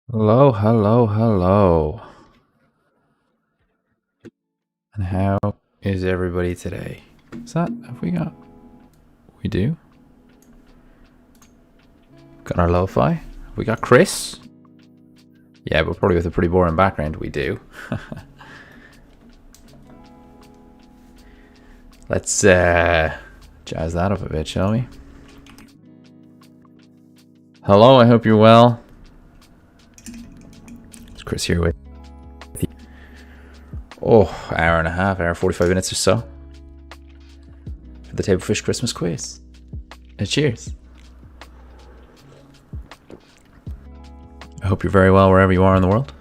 Hello, hello, hello. And how is everybody today? Have we got? We do? Got our lo-fi? Have we got Chris? Yeah, but probably with a pretty boring background, we do. Let's jazz that up a bit, shall we? Hello, I hope you're well. It's Chris here with you. Oh, hour and a half, hour 45 minutes or so. For the Table Fish Christmas quiz. Cheers. I hope you're very well wherever you are in the world.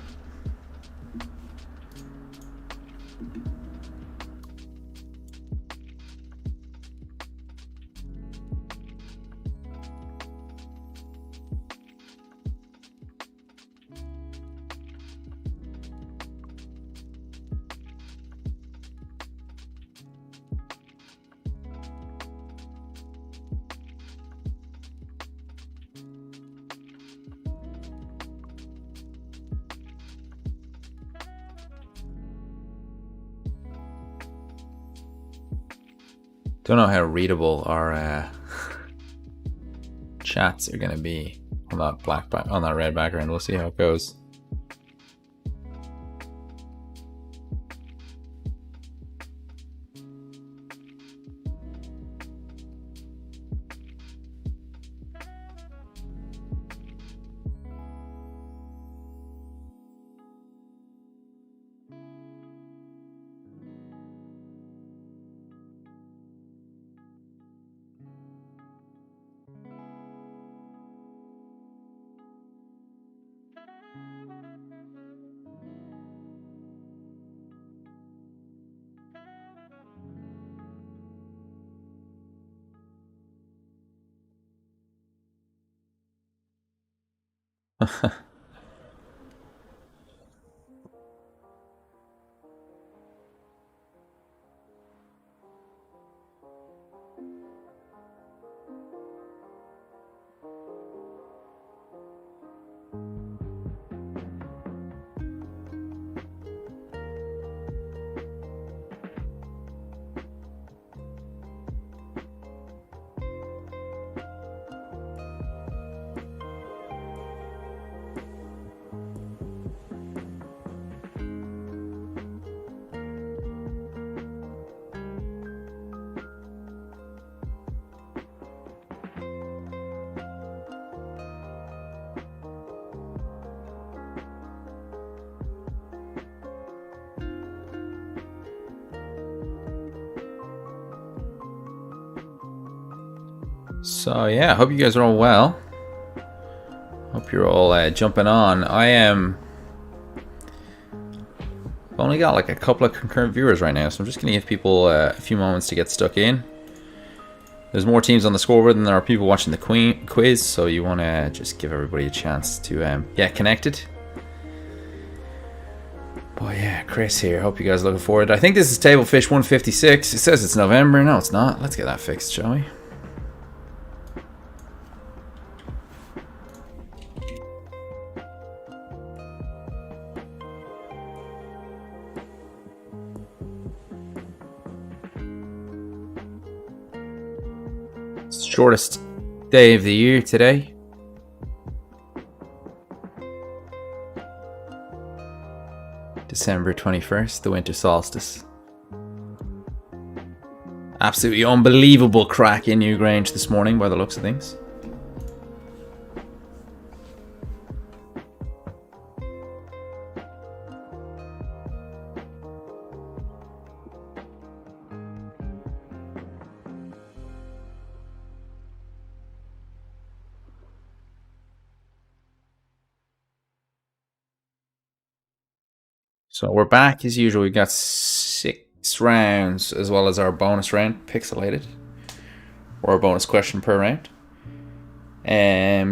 Don't know how readable our chats are gonna be on that on that red background. We'll see how it goes. So yeah, I hope you guys are all well. Hope you're all jumping on. I've only got like a couple of concurrent viewers right now, so I'm just going to give people a few moments to get stuck in. There's more teams on the scoreboard than there are people watching the quiz, so you want to just give everybody a chance to get connected. Oh yeah, Chris here. Hope you guys are looking forward. I think this is Table Fish 156. It says it's November. No, it's not. Let's get that fixed, shall we? Shortest day of the year today. December 21st, the winter solstice. Absolutely unbelievable crack in Newgrange this morning by the looks of things. So we're back as usual. We got 6 rounds as well as our bonus round, pixelated, or a bonus question per round.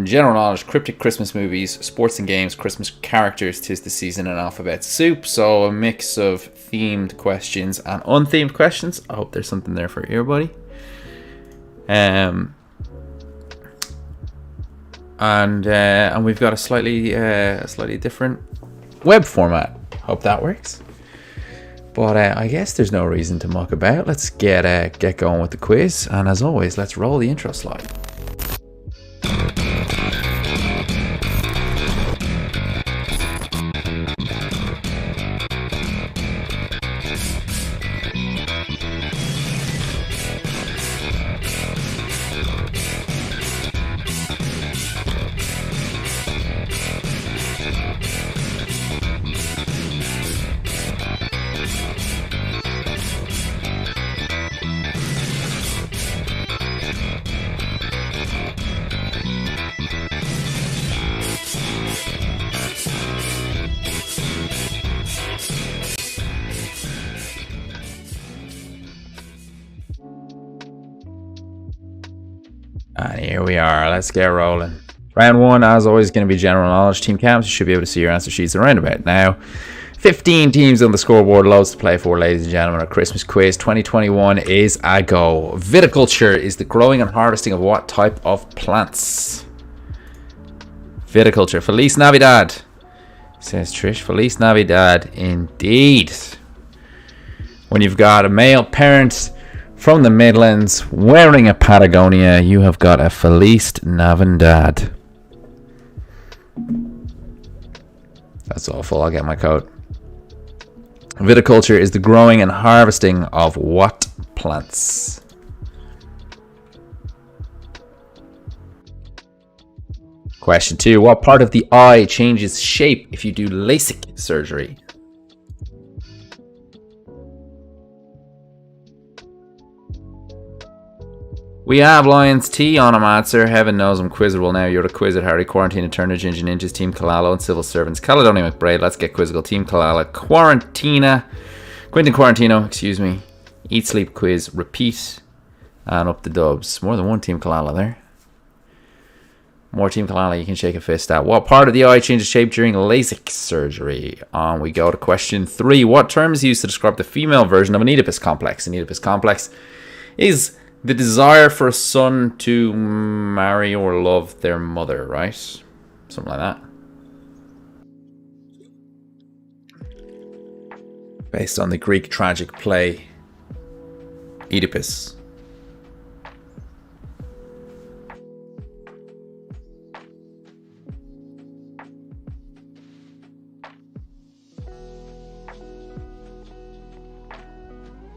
General knowledge, cryptic Christmas movies, sports and games, Christmas characters, 'tis the season, and alphabet soup. So a mix of themed questions and unthemed questions. I hope there's something there for everybody. and we've got a slightly different web format. Hope that works. But I guess there's no reason to muck about. Let's get going with the quiz, and as always, let's roll the intro slide. And here we are. Let's get rolling. Round one, as always, is going to be general knowledge. Team camps, you should be able to see your answer sheets around about now. 15 teams on the scoreboard, loads to play for, ladies and gentlemen. Our Christmas quiz 2021 is a go. Viticulture is the growing and harvesting of what type of plants? Viticulture. Feliz Navidad, says Trish. Feliz Navidad, indeed. When you've got a male parent from the Midlands wearing a Patagonia, you have got a Feliz Navidad. That's awful. I'll get my coat. Viticulture is the growing and harvesting of what plants? Question 2. What part of the eye changes shape if you do LASIK surgery? We have Lions T on him, answer. Heaven knows I'm quizzable now. You're the quiz at Harry. Quarantina, Turner, Ginger Ninjas, Team Kalalo, and Civil Servants. Caledonia McBraid. Let's get quizzical. Team Kalala. Quarantina. Quentin Quarantino, excuse me. Eat, sleep, quiz, repeat. And up the dubs. More than one Team Kalala there. More Team Kalala you can shake a fist at. What part of the eye changes shape during LASIK surgery? On we go to question 3. What term is used to describe the female version of an Oedipus complex? An Oedipus complex is the desire for a son to marry or love their mother, right? Something like that. Based on the Greek tragic play Oedipus.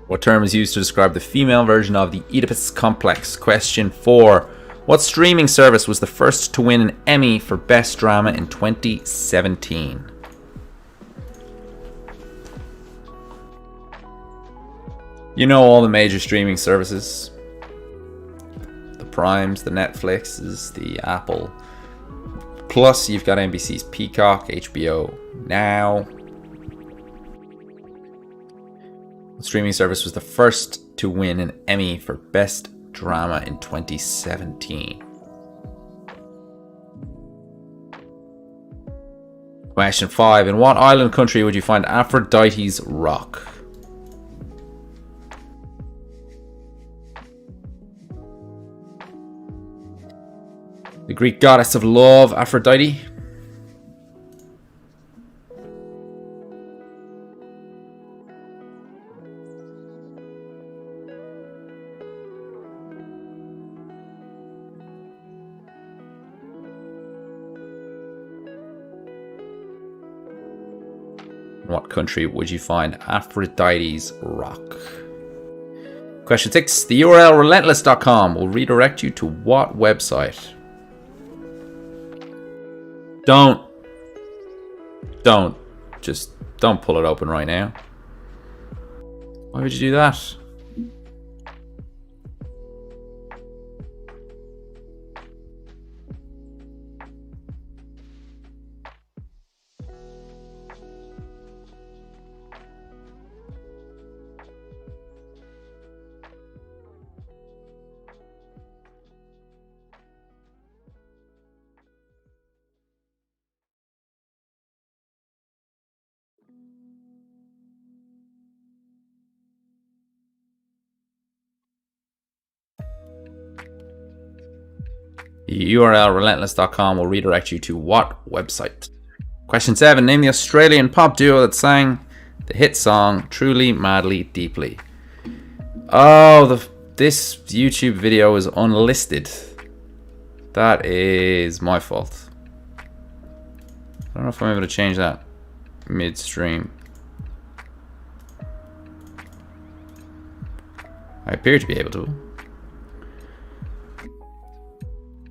What term is used to describe the female version of the Oedipus complex? Question 4. What streaming service was the first to win an Emmy for Best Drama in 2017? You know all the major streaming services. The Primes, the Netflixes, the Apple. Plus, you've got NBC's Peacock, HBO Now. The streaming service was the first to win an Emmy for Best Drama in 2017. Question 5. In what island country would you find Aphrodite's rock? The Greek goddess of love, Aphrodite. In what country would you find Aphrodite's rock? Question 6. The URL relentless.com will redirect you to what website? Just don't pull it open right now. Why would you do that? The URL relentless.com will redirect you to what website? Question 7. Name the Australian pop duo that sang the hit song Truly, Madly, Deeply. Oh, this YouTube video is unlisted. That is my fault. I don't know if I'm able to change that midstream. I appear to be able to.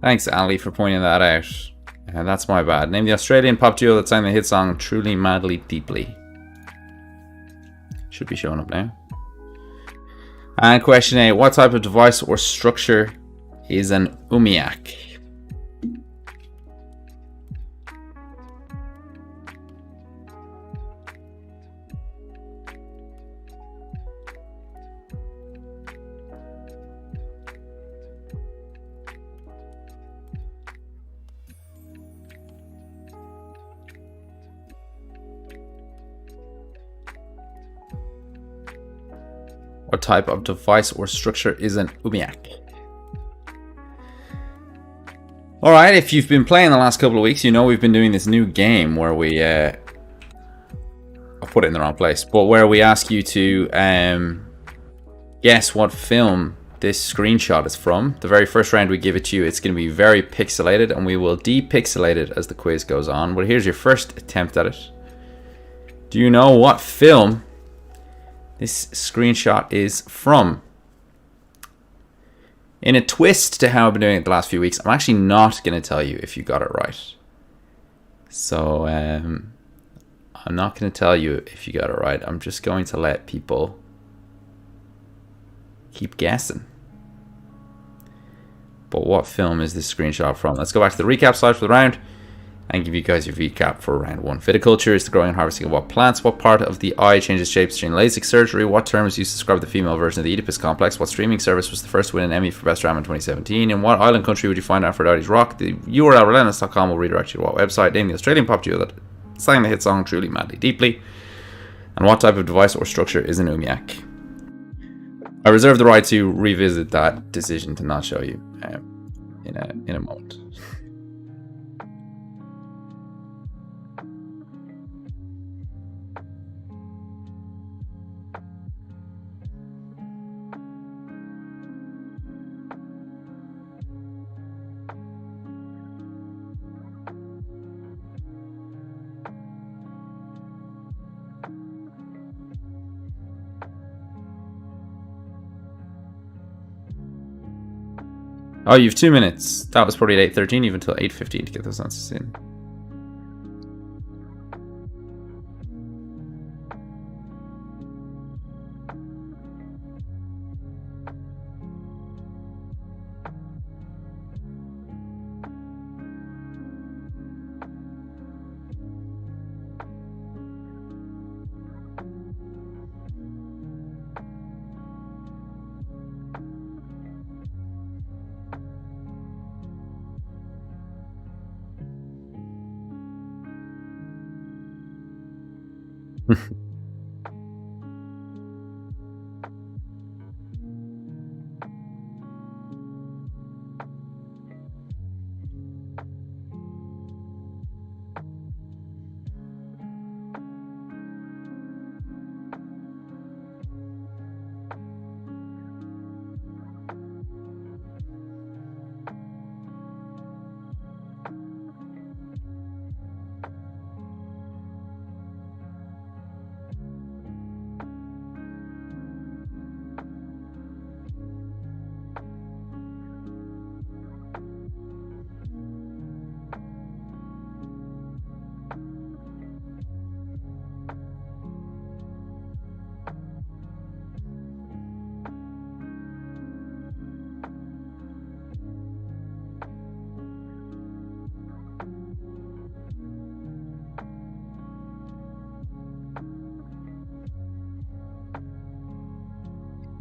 Thanks, Ali, for pointing that out. And that's my bad. Name the Australian pop duo that sang the hit song Truly, Madly, Deeply. Should be showing up now. And question 8. What type of device or structure is an umiak? What type of device or structure is an umiak? Alright, if you've been playing the last couple of weeks, you know we've been doing this new game where we... I put it in the wrong place. But where we ask you to guess what film this screenshot is from. The very first round we give it to you, it's going to be very pixelated, and we will depixelate it as the quiz goes on. But here's your first attempt at it. Do you know what film this screenshot is from? In a twist to how I've been doing it the last few weeks, I'm actually not going to tell you if you got it right. So, I'm not going to tell you if you got it right. I'm just going to let people keep guessing. But what film is this screenshot from? Let's go back to the recap slide for the round and give you guys your recap for round 1. Viticulture is the growing and harvesting of what plants? What part of the eye changes shapes during LASIK surgery? What term is used to describe the female version of the Oedipus complex? What streaming service was the first to win an Emmy for Best Drama in 2017? In what island country would you find Aphrodite's rock? The URL relentless.com will redirect you to what website? Name the Australian pop duo that sang the hit song Truly, Madly, Deeply. And what type of device or structure is an umiak? I reserve the right to revisit that decision to not show you in a moment. Oh, you have 2 minutes. That was probably at 8:13, even until 8:15 to get those answers in.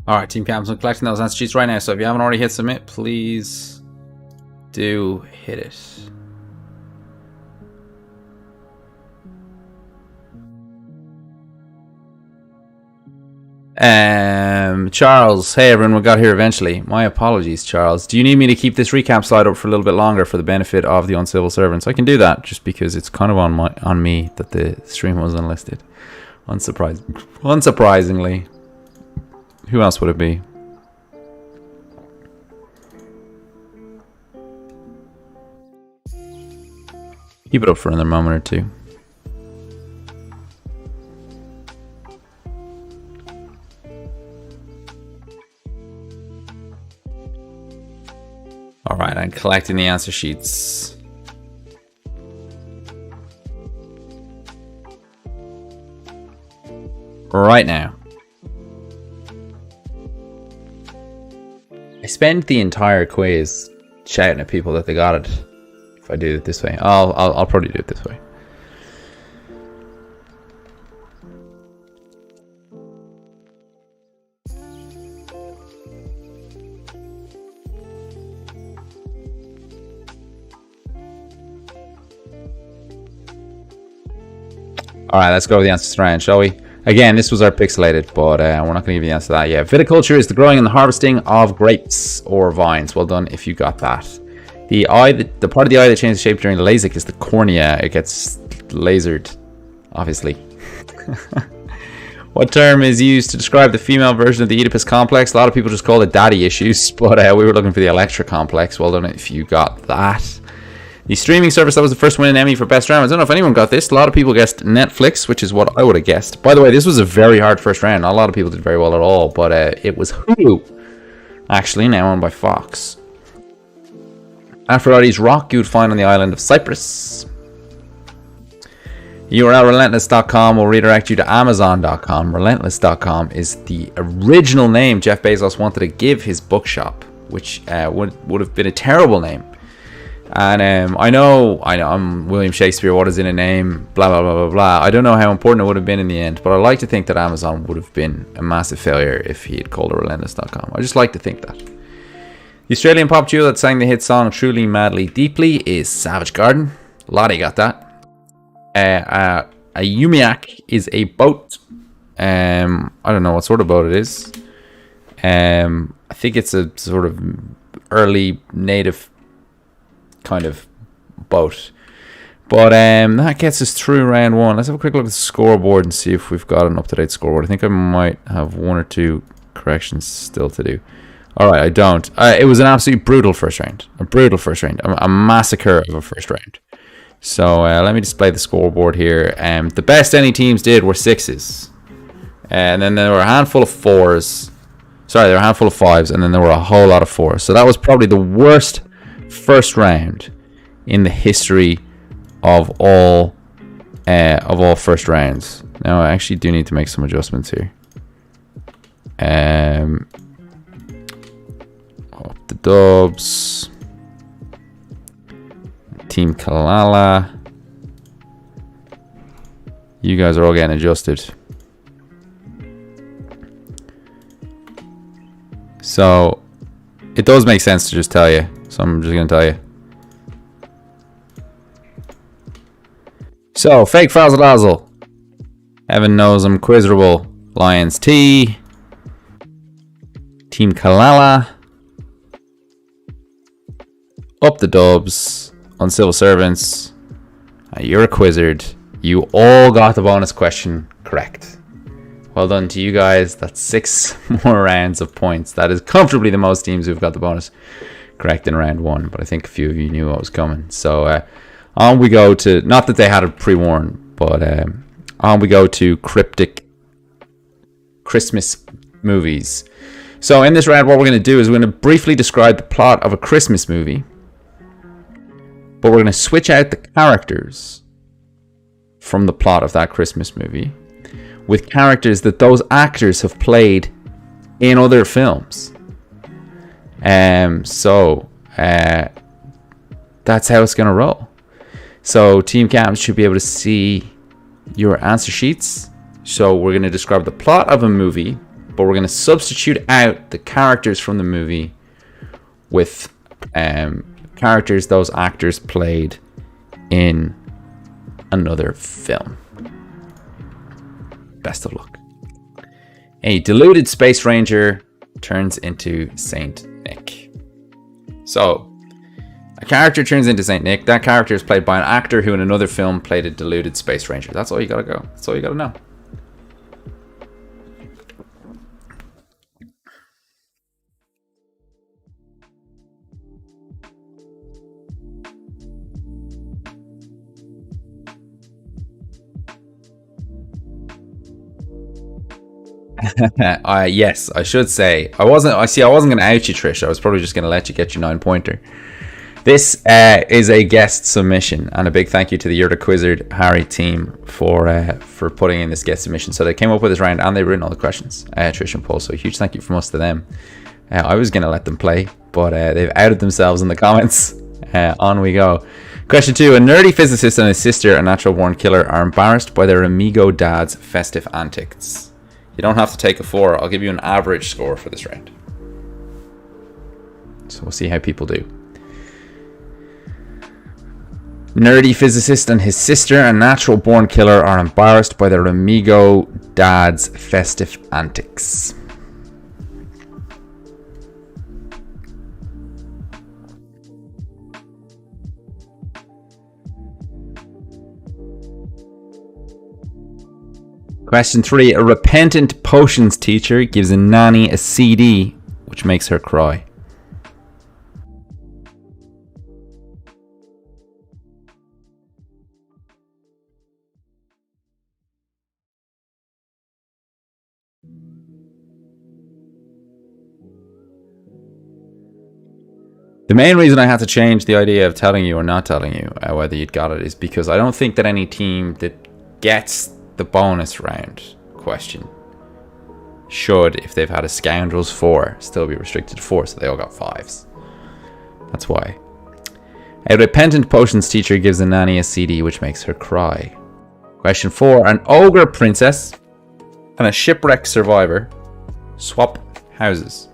Alright, Team Camps, I'm collecting those answer sheets right now, so if you haven't already hit submit, please do hit it. Charles, hey everyone, we got here eventually. My apologies, Charles. Do you need me to keep this recap slide up for a little bit longer for the benefit of the uncivil servants? I can do that, just because it's kind of on me that the stream was unlisted. Unsurprisingly. Who else would it be? Keep it up for another moment or two. Alright, I'm collecting the answer sheets. Right now. I spent the entire quiz shouting at people that they got it. If I do it this way, I'll probably do it this way. Alright, let's go with the answers round, shall we? Again, this was our pixelated, but we're not going to give you the answer to that yet. Viticulture is the growing and the harvesting of grapes or vines. Well done if you got that. The part of the eye that changes shape during LASIK is the cornea. It gets lasered, obviously. What term is used to describe the female version of the Oedipus complex? A lot of people just call it daddy issues, but we were looking for the Electra complex. Well done if you got that. The streaming service that was the first win an Emmy for Best Round. I don't know if anyone got this. A lot of people guessed Netflix, which is what I would have guessed. By the way, this was a very hard first round. Not a lot of people did very well at all, but it was Hulu. Actually, now owned by Fox. Aphrodite's rock you would find on the island of Cyprus. URL relentless.com will redirect you to amazon.com. Relentless.com is the original name Jeff Bezos wanted to give his bookshop, which would have been a terrible name. And I know I'm William Shakespeare, what is in a name, blah blah blah blah blah. I don't know how important it would have been in the end, but I like to think that Amazon would have been a massive failure if he had called it relentless.com. I just like to think that. The Australian pop duo that sang the hit song Truly Madly Deeply is Savage Garden. Lottie got that. A Umiak is a boat. I don't know what sort of boat it is. I think it's a sort of early native kind of boat. But that gets us through round one. Let's have a quick look at the scoreboard and see if we've got an up-to-date scoreboard. I think I might have one or two corrections still to do. Alright, I don't. It was an absolutely brutal first round. A brutal first round. A massacre of a first round. So let me display the scoreboard here. The best any teams did were 6s. And then there were a handful of 4s. Sorry, there were a handful of 5s. And then there were a whole lot of 4s. So that was probably the worst first round in the history of all first rounds. Now I actually do need to make some adjustments here. Up the Dubs, Team Kalala. You guys are all getting adjusted. So it does make sense to just tell you. So I'm just going to tell you. So, Fake Frazzle Dazzle. Evan knows I'm Quizerable. Lions T. Team Kalala. Up the Dubs. Uncivil Servants. You're a Quizzard. You all got the bonus question correct. Well done to you guys. That's 6 more rounds of points. That is comfortably the most teams who've got the bonus correct in round one, but I think a few of you knew what was coming. So on we go to, not that they had it pre-warned, but on we go to cryptic Christmas movies. So in this round, what we're going to do is we're going to briefly describe the plot of a Christmas movie, but we're going to switch out the characters from the plot of that Christmas movie with characters that those actors have played in other films. So that's how it's going to roll. So Team Cams should be able to see your answer sheets. So we're going to describe the plot of a movie, but we're going to substitute out the characters from the movie with characters those actors played in another film. Best of luck. A deluded space ranger turns into Saint Nick. So, a character turns into Saint Nick. That character is played by an actor who in another film played a deluded space ranger. That's all you gotta go. That's all you gotta know. Yes, I should say. I wasn't going to out you, Trish. I was probably just going to let you get your 9-pointer. This is a guest submission, and a big thank you to the You're the Quizzard Harry team for putting in this guest submission. So they came up with this round, and they've written all the questions, Trish and Paul. So a huge thank you from us to them. I was going to let them play, but they've outed themselves in the comments. On we go. Question 2. A nerdy physicist and his sister, a natural-born killer, are embarrassed by their amigo dad's festive antics. You don't have to take a 4. I'll give you an average score for this round. So we'll see how people do. Nerdy physicist and his sister, a natural-born killer, are embarrassed by their amigo dad's festive antics. Question 3. A repentant potions teacher gives a nanny a CD which makes her cry. The main reason I had to change the idea of telling you or not telling you whether you'd got it is because I don't think that any team that gets the bonus round question should, if they've had a Scoundrels 4, still be restricted to 4, so they all got 5s. That's why. A repentant potions teacher gives a nanny a CD which makes her cry. Question 4. An ogre princess and a shipwreck survivor swap houses.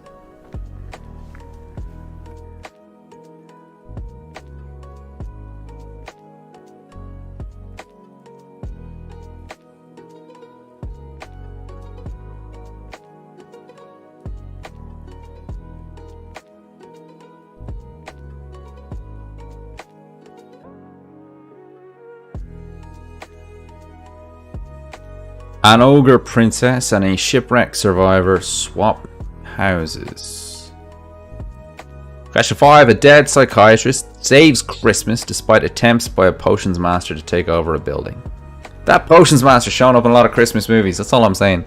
An ogre princess and a shipwreck survivor swap houses. Question 5. A dead psychiatrist saves Christmas despite attempts by a potions master to take over a building. That potions master showing up in a lot of Christmas movies. That's all I'm saying.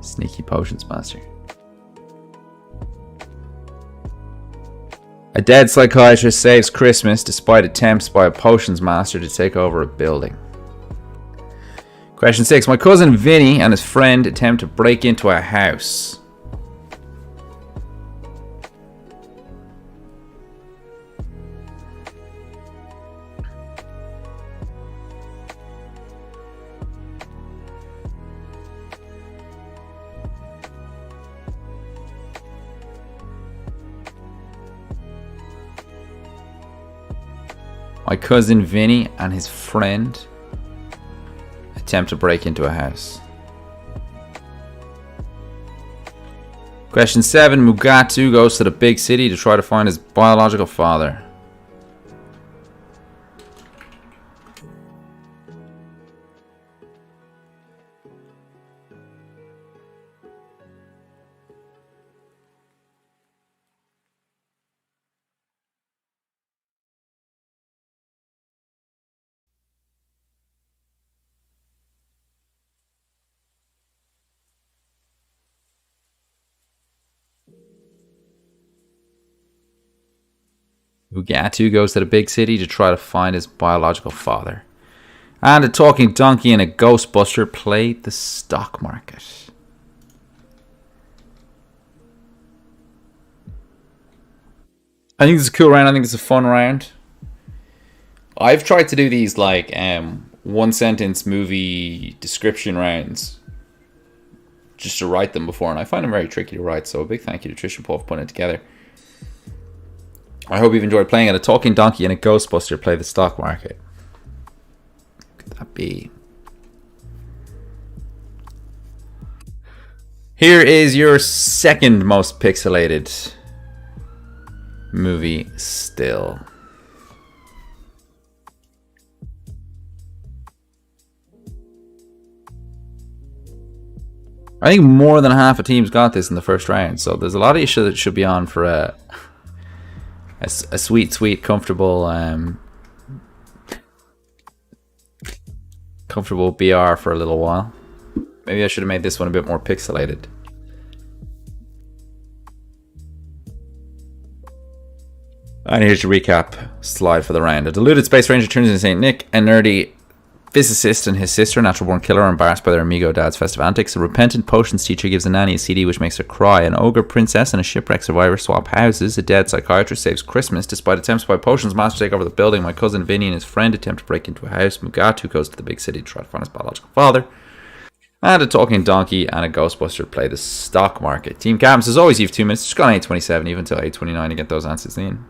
Sneaky potions master. A dead psychiatrist saves Christmas despite attempts by a potions master to take over a building. Question 6. My cousin Vinny and his friend attempt to break into a house. My cousin Vinny and his friend attempt to break into a house. Question 7. Mugatu goes to the big city to try to find his biological father. Mugatu goes to the big city to try to find his biological father. And a talking donkey and a ghostbuster played the stock market. I think this is a cool round. I think it's a fun round. I've tried to do these like one sentence movie description rounds just to write them before, and I find them very tricky to write. So a big thank you to Trish and Paul for putting it together. I hope you've enjoyed playing it. A talking donkey and a Ghostbuster play the stock market. Could that be? Here is your second most pixelated movie still. I think more than half of teams got this in the first round, so there's a lot of you that should be on for a sweet, comfortable, comfortable BR for a little while. Maybe I should have made this one a bit more pixelated. And here's your recap slide for the round. A deluded Space Ranger turns into Saint Nick. A nerdy physicist and his sister, natural born killer, are embarrassed by their amigo dad's festive antics. A repentant potions teacher gives a nanny a CD which makes her cry. An ogre princess and a shipwreck survivor swap houses. A dead psychiatrist saves Christmas despite attempts by potions master to take over the building. My cousin Vinny and his friend attempt to break into a house. Mugatu goes to the big city to try to find his biological father. And a talking donkey and a Ghostbuster play the stock market. Team Captains, as always, you have 2 minutes. Just gone 8:27, even until 8:29 to get those answers in.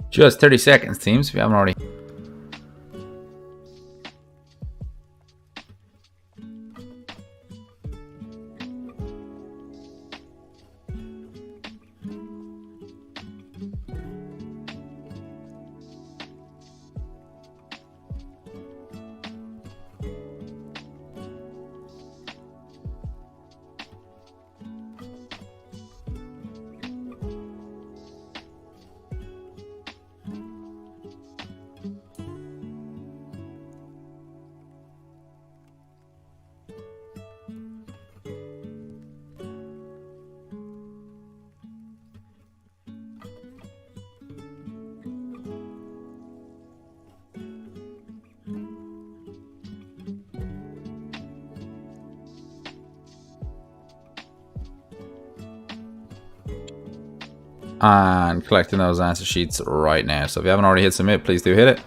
Just 30 seconds, teams, if you haven't already. And collecting those answer sheets right now. So if you haven't already hit submit, please do hit it.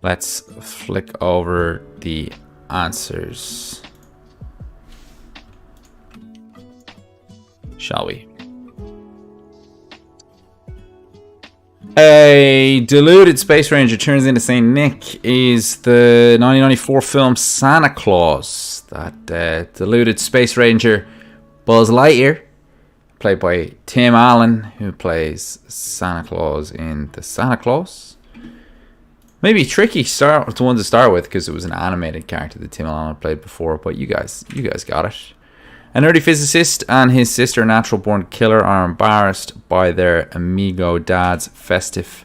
Let's flick over the answers, shall we? A deluded Space Ranger turns into Saint Nick is the 1994 film Santa Claus. That deluded Space Ranger Buzz Lightyear, played by Tim Allen, who plays Santa Claus in the Santa Claus. Maybe tricky one to start with because it was an animated character that Tim Allen played before, but you guys got it. A nerdy physicist and his sister, a natural-born killer, are embarrassed by their amigo dad's festive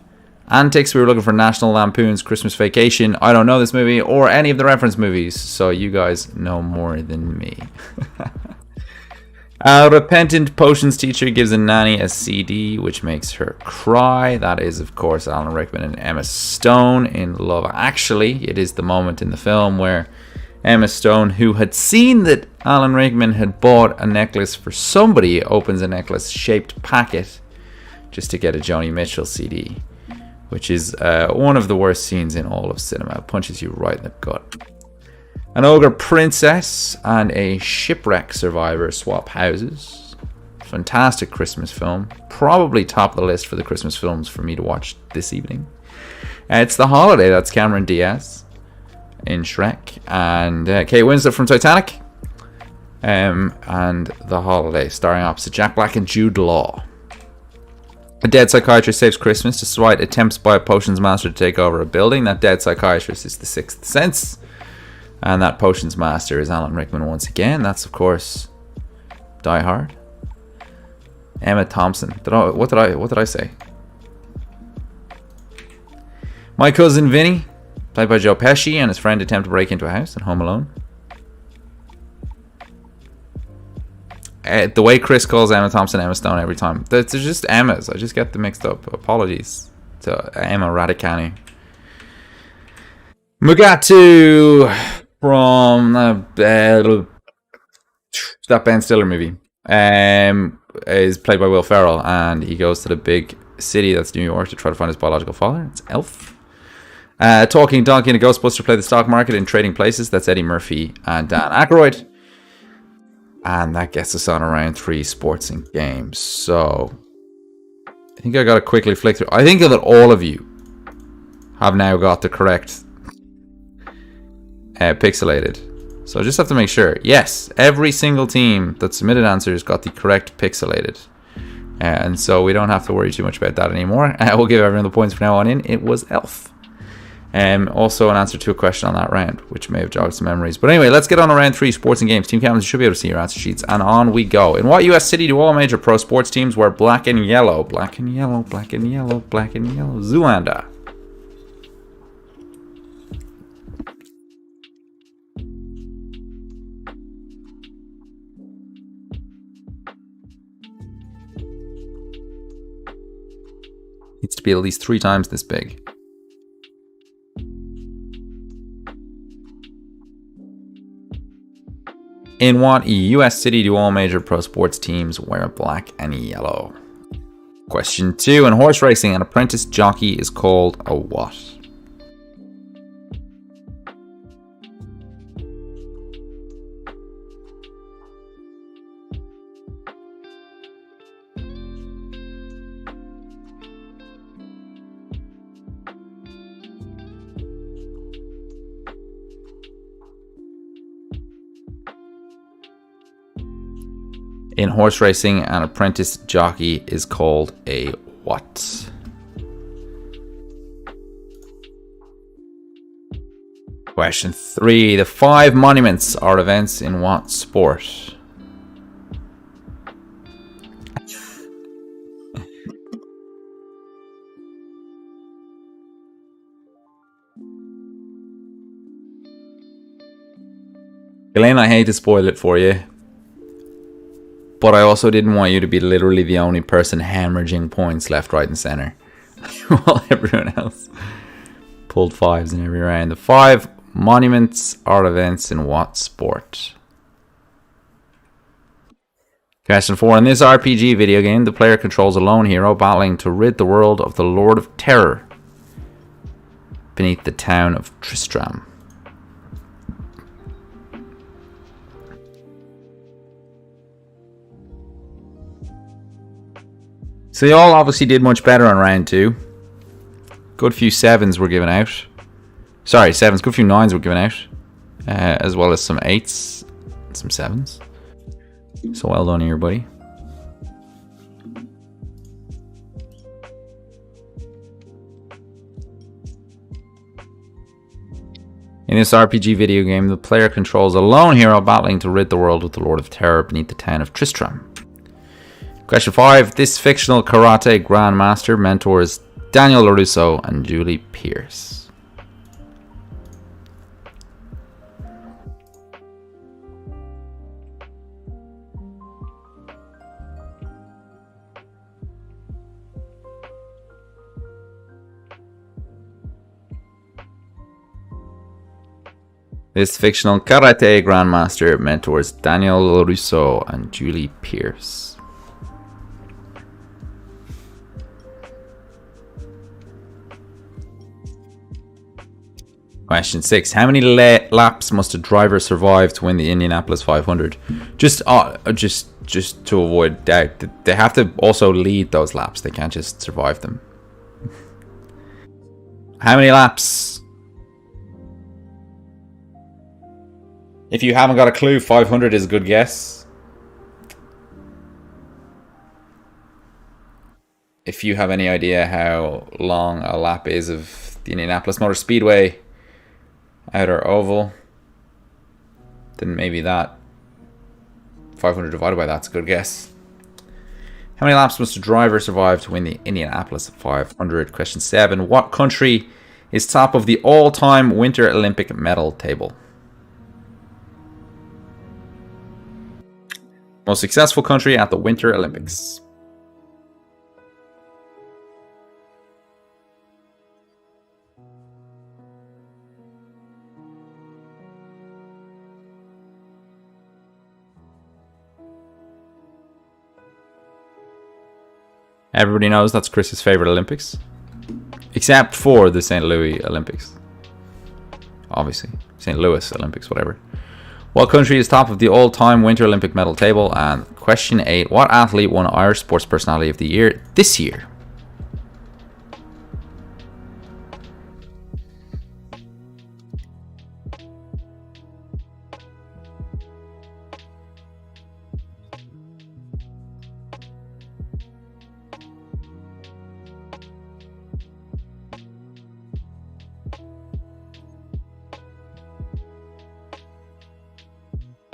antics. We were looking for National Lampoon's Christmas Vacation. I don't know this movie or any of the reference movies, so you guys know more than me. A repentant potions teacher gives a nanny a CD which makes her cry. That is, of course, Alan Rickman and Emma Stone in Love Actually. It is the moment in the film where Emma Stone, who had seen that Alan Rickman had bought a necklace for somebody, opens a necklace-shaped packet just to get a Joni Mitchell CD, which is one of the worst scenes in all of cinema. It punches you right in the gut. An ogre princess and a shipwreck survivor swap houses. Fantastic Christmas film. Probably top of the list for the Christmas films for me to watch this evening. It's The Holiday. That's Cameron Diaz in Shrek. And Kate Winslet from Titanic. And The Holiday, starring opposite Jack Black and Jude Law. A dead psychiatrist saves Christmas despite attempts by a potions master to take over a building. That dead psychiatrist is the Sixth Sense. And that potions master is Alan Rickman once again. That's, of course, Die Hard. Emma Thompson. What did I say? My Cousin Vinny, played by Joe Pesci, and his friend attempt to break into a house in Home Alone. The way Chris calls Emma Thompson Emma Stone every time. They're just Emmas. I just get them mixed up. Apologies to Emma Raducanu. Mugatu from that Ben Stiller movie is played by Will Ferrell, and he goes to the big city that's New York to try to find his biological father. It's Elf. Talking Donkey and a Ghostbuster play the stock market in Trading Places. That's Eddie Murphy and Dan Aykroyd. And that gets us on around 3 sports and games. So I think I got to quickly flick through. I think that all of you have now got the correct pixelated. So I just have to make sure. Yes, every single team that submitted answers got the correct pixelated. And so we don't have to worry too much about that anymore. We'll give everyone the points from now on in. It was Elf. Also an answer to a question on that round, which may have jogged some memories. But anyway, let's get on to round 3, sports and games. Team captains should be able to see your answer sheets. And on we go. In what US city do all major pro sports teams wear black and yellow? Black and yellow, black and yellow, black and yellow. Zoolander. Needs to be at least 3 times this big. In what US city do all major pro sports teams wear black and yellow? Question 2. In horse racing, an apprentice jockey is called a what? In horse racing, an apprentice jockey is called a what? Question 3. The 5 monuments are events in what sport? Glenn, I hate to spoil it for you, but I also didn't want you to be literally the only person hemorrhaging points left, right, and center, while everyone else pulled 5s in every round. The 5 monuments are events in what sport? Question 4. In this RPG video game, the player controls a lone hero battling to rid the world of the Lord of Terror beneath the town of Tristram. So they all obviously did much better on round 2. Good few 7s were given out. Sorry, 7s. Good few 9s were given out. As well as some 8s and some 7s. So well done here, buddy. In this RPG video game, the player controls a lone hero battling to rid the world of the Lord of Terror beneath the town of Tristram. Question 5. This fictional karate grandmaster mentors Daniel LaRusso and Julie Pierce. This fictional karate grandmaster mentors Daniel Russo and Julie Pierce. Question 6. How many laps must a driver survive to win the Indianapolis 500? Just to avoid doubt, they have to also lead those laps. They can't just survive them. How many laps? If you haven't got a clue, 500 is a good guess. If you have any idea how long a lap is of the Indianapolis Motor Speedway outer oval, then maybe that 500 divided by that's a good guess. How many laps must a driver survive to win the Indianapolis 500? Question 7. What country is top of the all-time Winter Olympic medal table? Most successful country at the Winter Olympics. Everybody knows that's Chris's favorite Olympics. Except for the St. Louis Olympics. Obviously. St. Louis Olympics, whatever. What country is top of the all-time Winter Olympic medal table? And question 8. What athlete won Irish Sports Personality of the Year this year?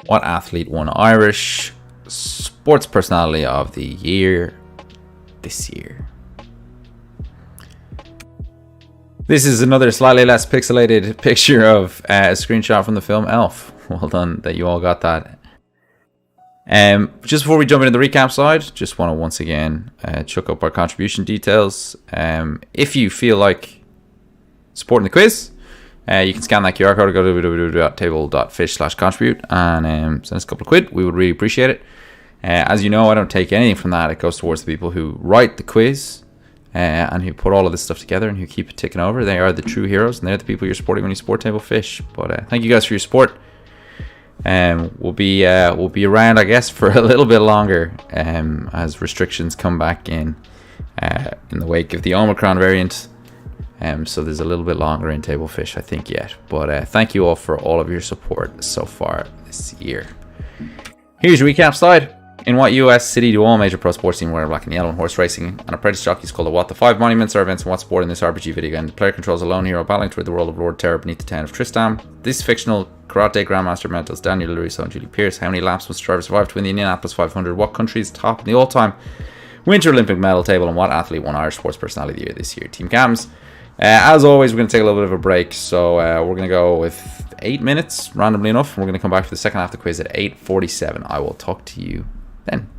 What athlete won Irish Sports Personality of the Year this year? This is another slightly less pixelated picture of a screenshot from the film Elf. Well done that you all got that. Just before we jump into the recap side, just want to once again chuck up our contribution details. If you feel like supporting the quiz, you can scan that QR code or go to www.table.fish/contribute and send us a couple of quid. We would really appreciate it. As you know, I don't take anything from that. It goes towards the people who write the quiz and who put all of this stuff together and who keep it ticking over. They are the true heroes, and they're the people you're supporting when you support Table Fish. But thank you guys for your support. We'll be around, I guess, for a little bit longer as restrictions come back in the wake of the Omicron variant. So there's a little bit longer in Table Fish, I think, yet. But thank you all for all of your support so far this year. Here's your recap slide. In what US city do all major pro sports teams wear black and yellow in horse racing? And apprentice jockeys called the what? The 5 monuments are events in what sport in this RPG video game? The player controls a lone hero battling through the world of Lord Terror beneath the town of Tristram. This fictional karate grandmaster mentors Daniel Russo and Julie Pierce. How many laps must a driver survive to win the Indianapolis 500? What country is top in the all-time Winter Olympic medal table? And what athlete won Irish Sports Personality of the Year this year? Team Cams. As always, we're going to take a little bit of a break, so we're going to go with 8 minutes, randomly enough, and we're going to come back for the second half of the quiz at 8:47. I will talk to you then.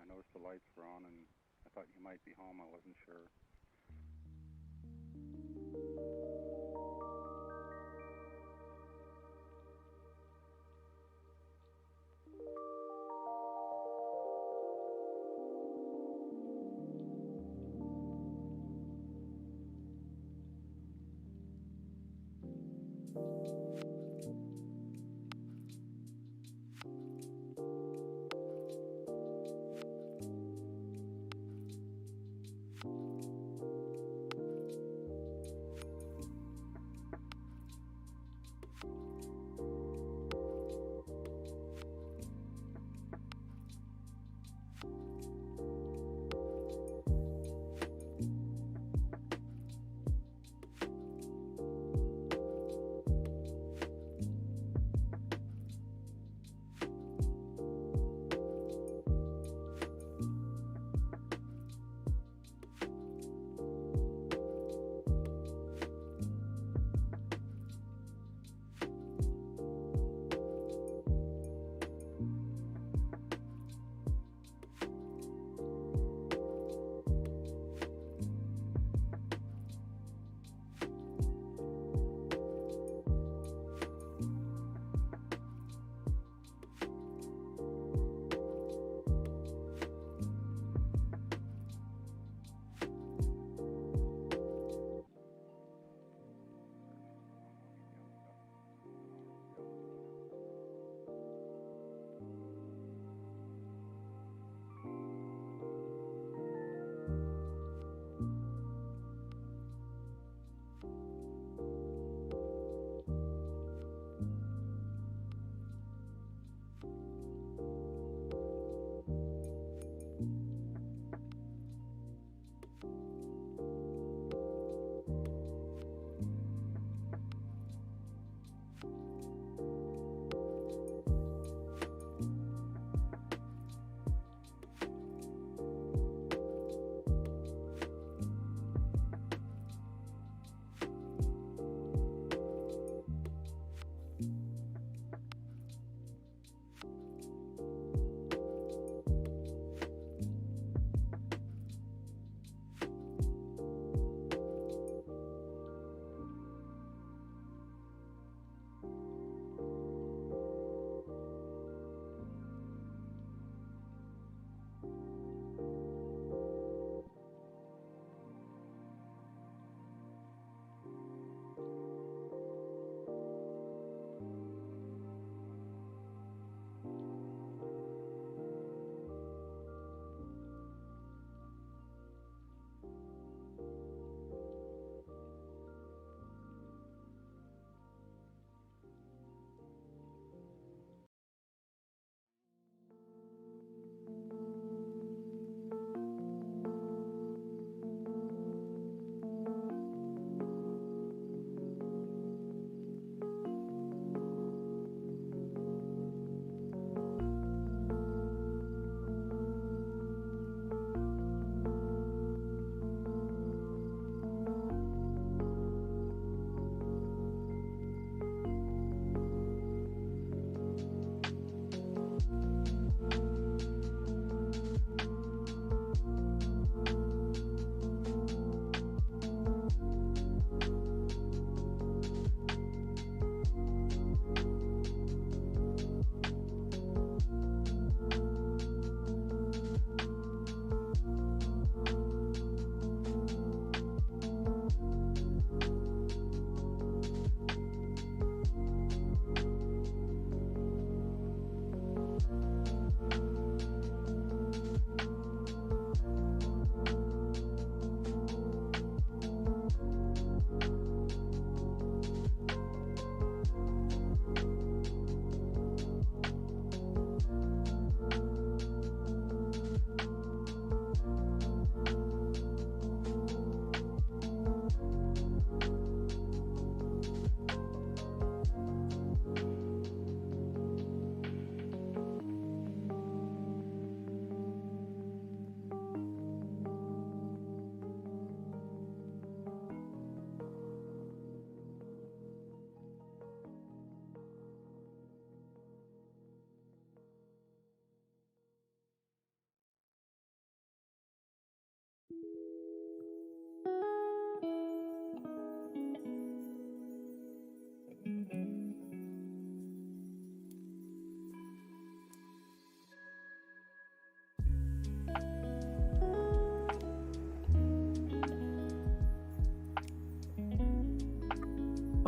noticed the lights were on, and I thought you might be home. I wasn't sure.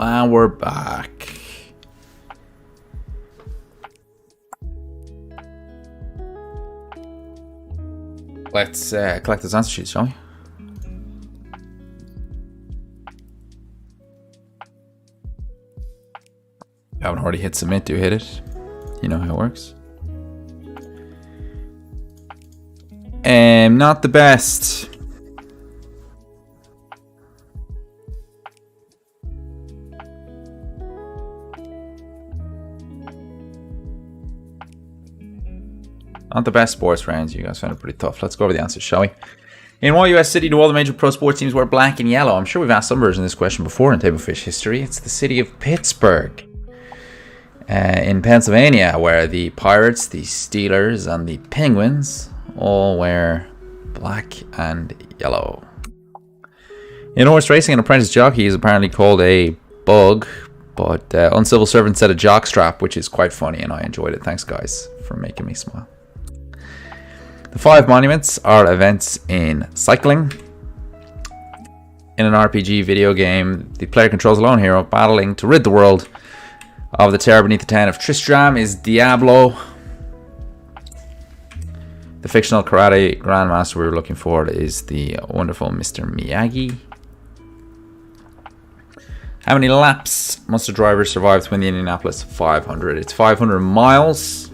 And we're back. Let's collect those answer sheets, shall we? If you haven't already hit submit, do hit it. You know how it works. Not the best. Not the best sports rounds. You guys found it pretty tough. Let's go over the answers, shall we? In what US city do all the major pro sports teams wear black and yellow? I'm sure we've asked some version of this question before in Table Fish history. It's the city of Pittsburgh. In Pennsylvania, where the Pirates, the Steelers, and the Penguins all wear black and yellow. In horse racing, an apprentice jockey is apparently called a bug, but uncivil servant said a jockstrap, which is quite funny, and I enjoyed it. Thanks, guys, for making me smile. The 5 monuments are events in cycling. In an RPG video game, the player controls a lone hero battling to rid the world of the terror beneath the town of Tristram is Diablo. The fictional karate grandmaster we were looking for is the wonderful Mr. Miyagi. How many laps must a driver survive to win the Indianapolis 500? It's 500 miles.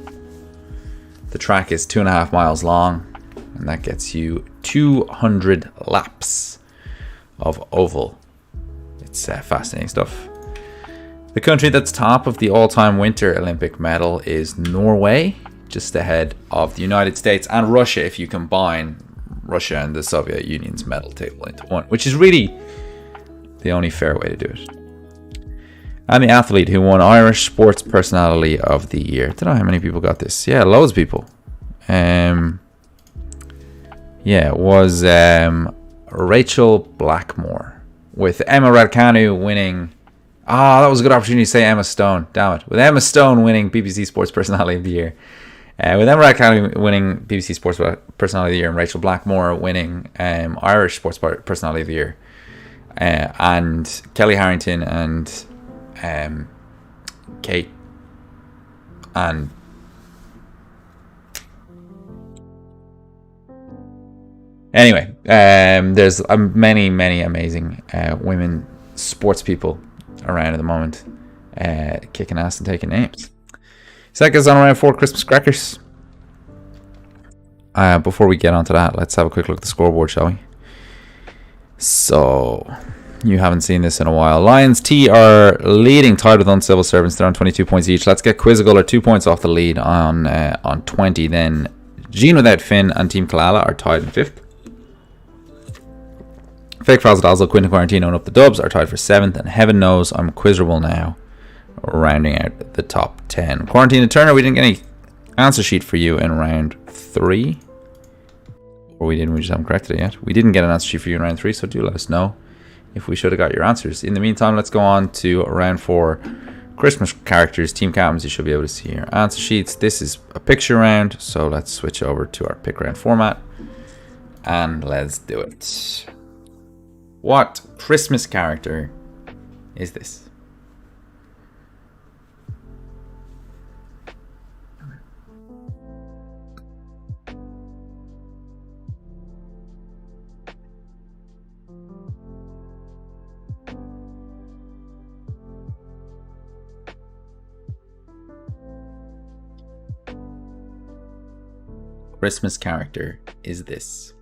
The track is 2.5 miles long, and that gets you 200 laps of oval. It's fascinating stuff. The country that's top of the all-time Winter Olympic medal is Norway, just ahead of the United States and Russia if you combine Russia and the Soviet Union's medal table into one, which is really the only fair way to do it. And the athlete who won Irish Sports Personality of the Year. I don't know how many people got this. Yeah, loads of people. Yeah, it was Rachel Blackmore, with Emma Raducanu winning. That was a good opportunity to say Emma Stone. Damn it. With Emma Stone winning BBC Sports Personality of the Year. With Emma Raducanu winning BBC Sports Personality of the Year and Rachel Blackmore winning Irish Sports Personality of the Year. And Kelly Harrington and Kate and anyway, there's many amazing women sports people around at the moment, kicking ass and taking names. So that goes on around 4 Christmas crackers. Before we get on to that, let's have a quick look at the scoreboard, shall we? So, you haven't seen this in a while. Lions T are leading, tied with Uncivil Servants. They're on 22 points each. Let's get Quizzical are 2 points off the lead on 20. Then Gene Without Finn and Team Kalala are tied in 5th. Fake Frazzled Dazzle, Quinton Quarantino and Up the Dubs are tied for 7th. And heaven knows I'm Quizzerable now, rounding out the top 10. Quarantine Turner, we didn't get any answer sheet for you in round 3. Or we just haven't corrected it yet. We didn't get an answer sheet for you in round 3, so do let us know if we should have got your answers. In the meantime, let's go on to round 4. Christmas characters, team captains, you should be able to see your answer sheets. This is a picture round, so let's switch over to our pick round format. And let's do it. What Christmas character is this? Christmas character is this?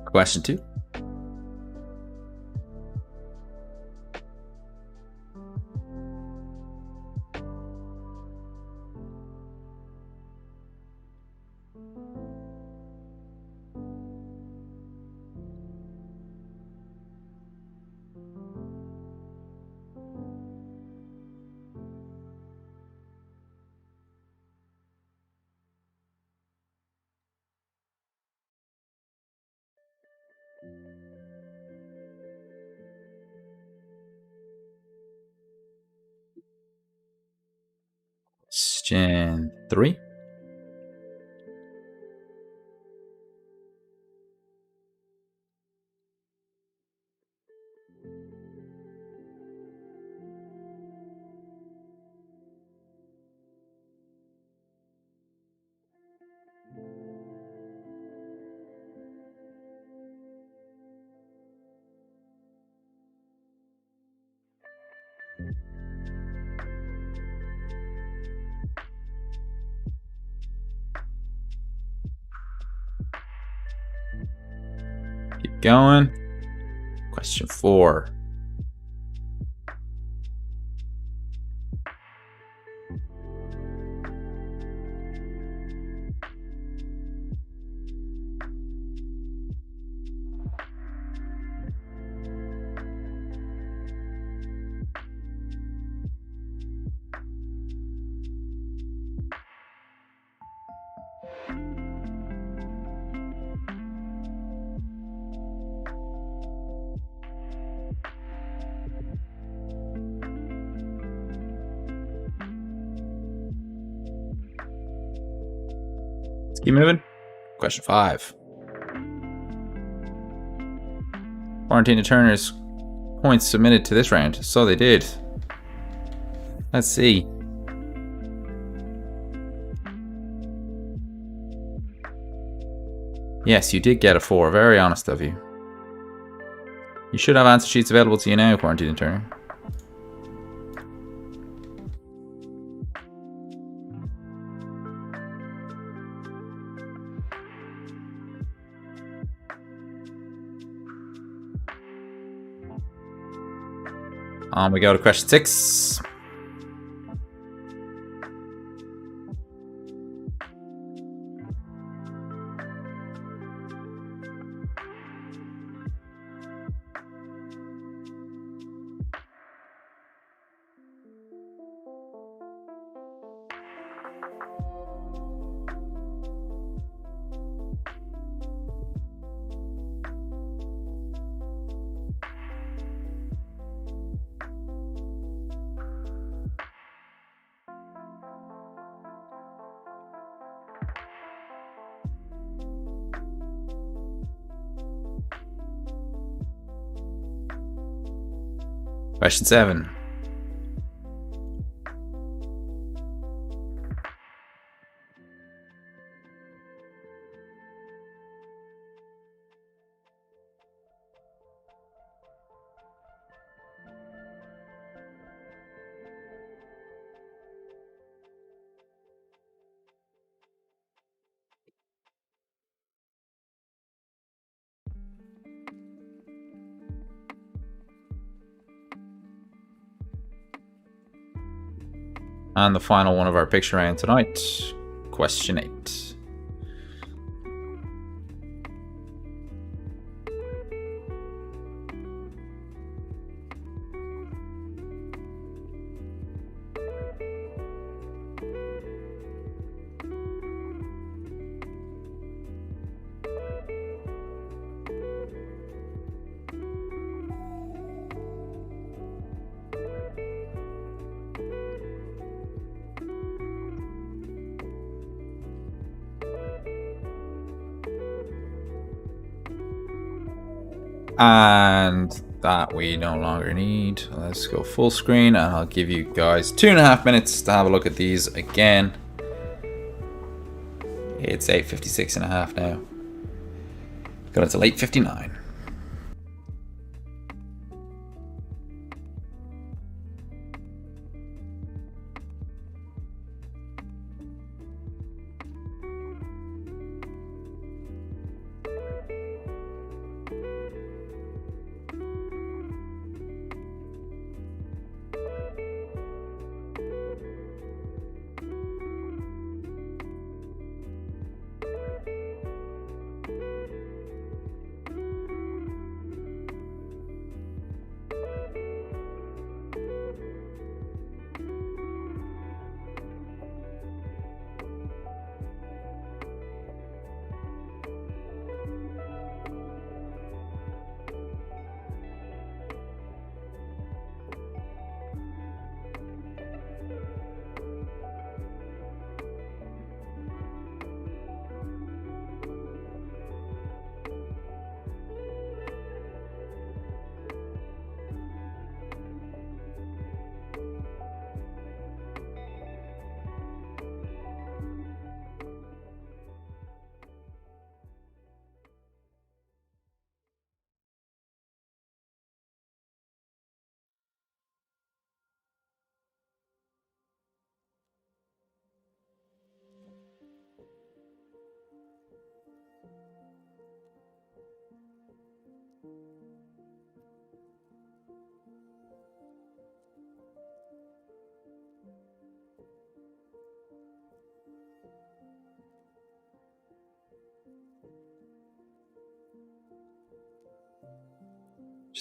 Question 2. Question 3. going. Question 4. Let's keep moving. Question 5. Quarantine Turner's points submitted to this round. So they did. Let's see. Yes, you did get a 4. Very honest of you. You should have answer sheets available to you now, Quarantine Turner. On we go to question 6. Question 7. And the final one of our picture round tonight, question 8. And that we no longer need. Let's go full screen and I'll give you guys 2.5 minutes to have a look at these again. It's 8:56.5 now. Got it till 8:59.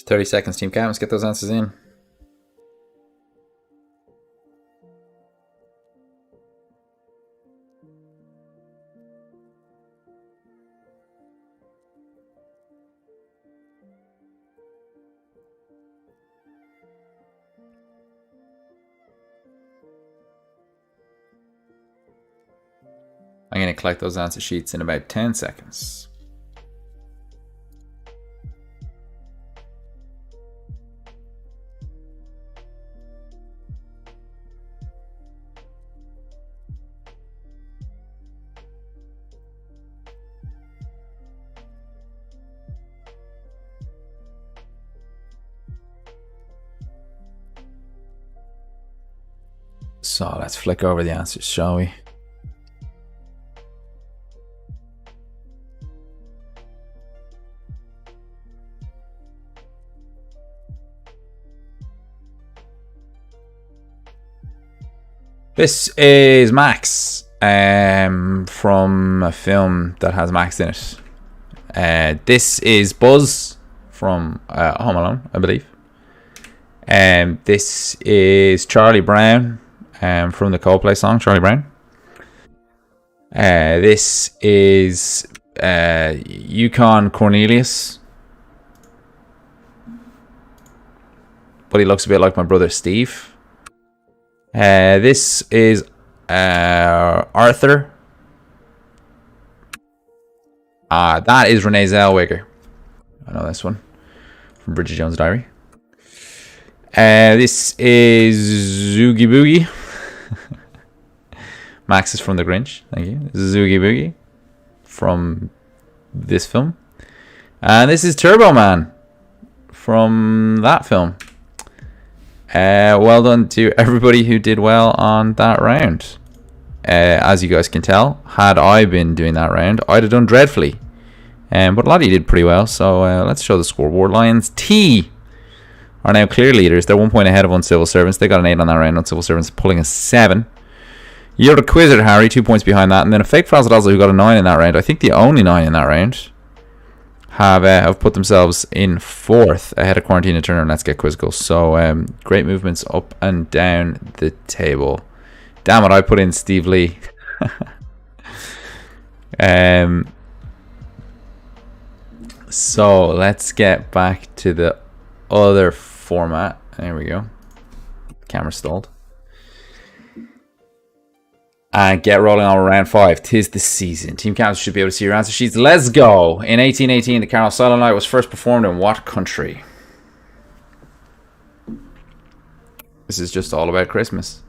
30 seconds, Team Cam. Let's get those answers in. I'm going to collect those answer sheets in about 10 seconds. So let's flick over the answers, shall we? This is Max from a film that has Max in it. This is Buzz from Home Alone, I believe. This is Charlie Brown from the Coldplay song Charlie Brown. This is Yukon Cornelius, but he looks a bit like my brother Steve. This is Arthur. That is Renee Zellweger. I know this one from Bridget Jones' Diary. This is Zoogie Boogie. Max is from The Grinch. Thank you. This is Zoogie Boogie from this film. And this is Turbo Man from that film. Well done to everybody who did well on that round. As you guys can tell, had I been doing that round, I'd have done dreadfully. But a lot of you did pretty well, so let's show the scoreboard. Lions T are now clear leaders. They're 1 point ahead of Uncivil Servants. They got an 8 on that round. Uncivil Servants pulling a 7. You're the Quizzard, Harry, 2 points behind that. And then a Fake Frazzle who got a 9 in that round. I think the only 9 in that round. Have put themselves in 4th ahead of Quarantine and Turner and Let's Get Quizzical. So great movements up and down the table. Damn it, I put in Steve Lee. So let's get back to the other format. There we go. Camera stalled. And get rolling on round 5. 'Tis the season. Team Captains should be able to see your answer sheets. Let's go. In 1818, the Carol Silent Night was first performed in what country? This is just all about Christmas.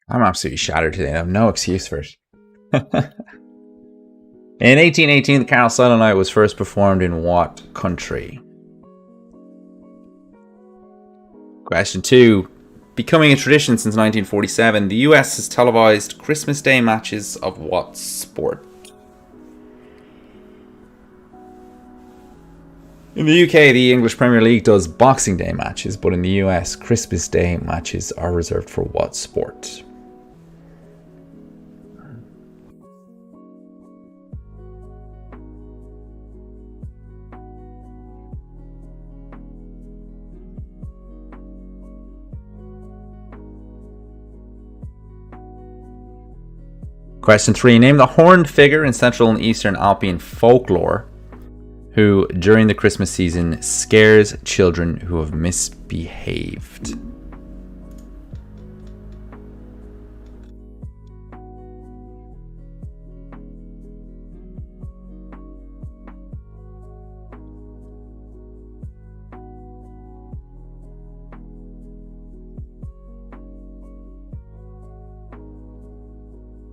I'm absolutely shattered today. I have no excuse for it. In 1818, the Carol Silent Night was first performed in what country? Question 2. Becoming a tradition since 1947, the US has televised Christmas Day matches of what sport? In the UK, the English Premier League does Boxing Day matches, but in the US, Christmas Day matches are reserved for what sport? Question 3. Name the horned figure in Central and Eastern Alpine folklore who, during the Christmas season, scares children who have misbehaved.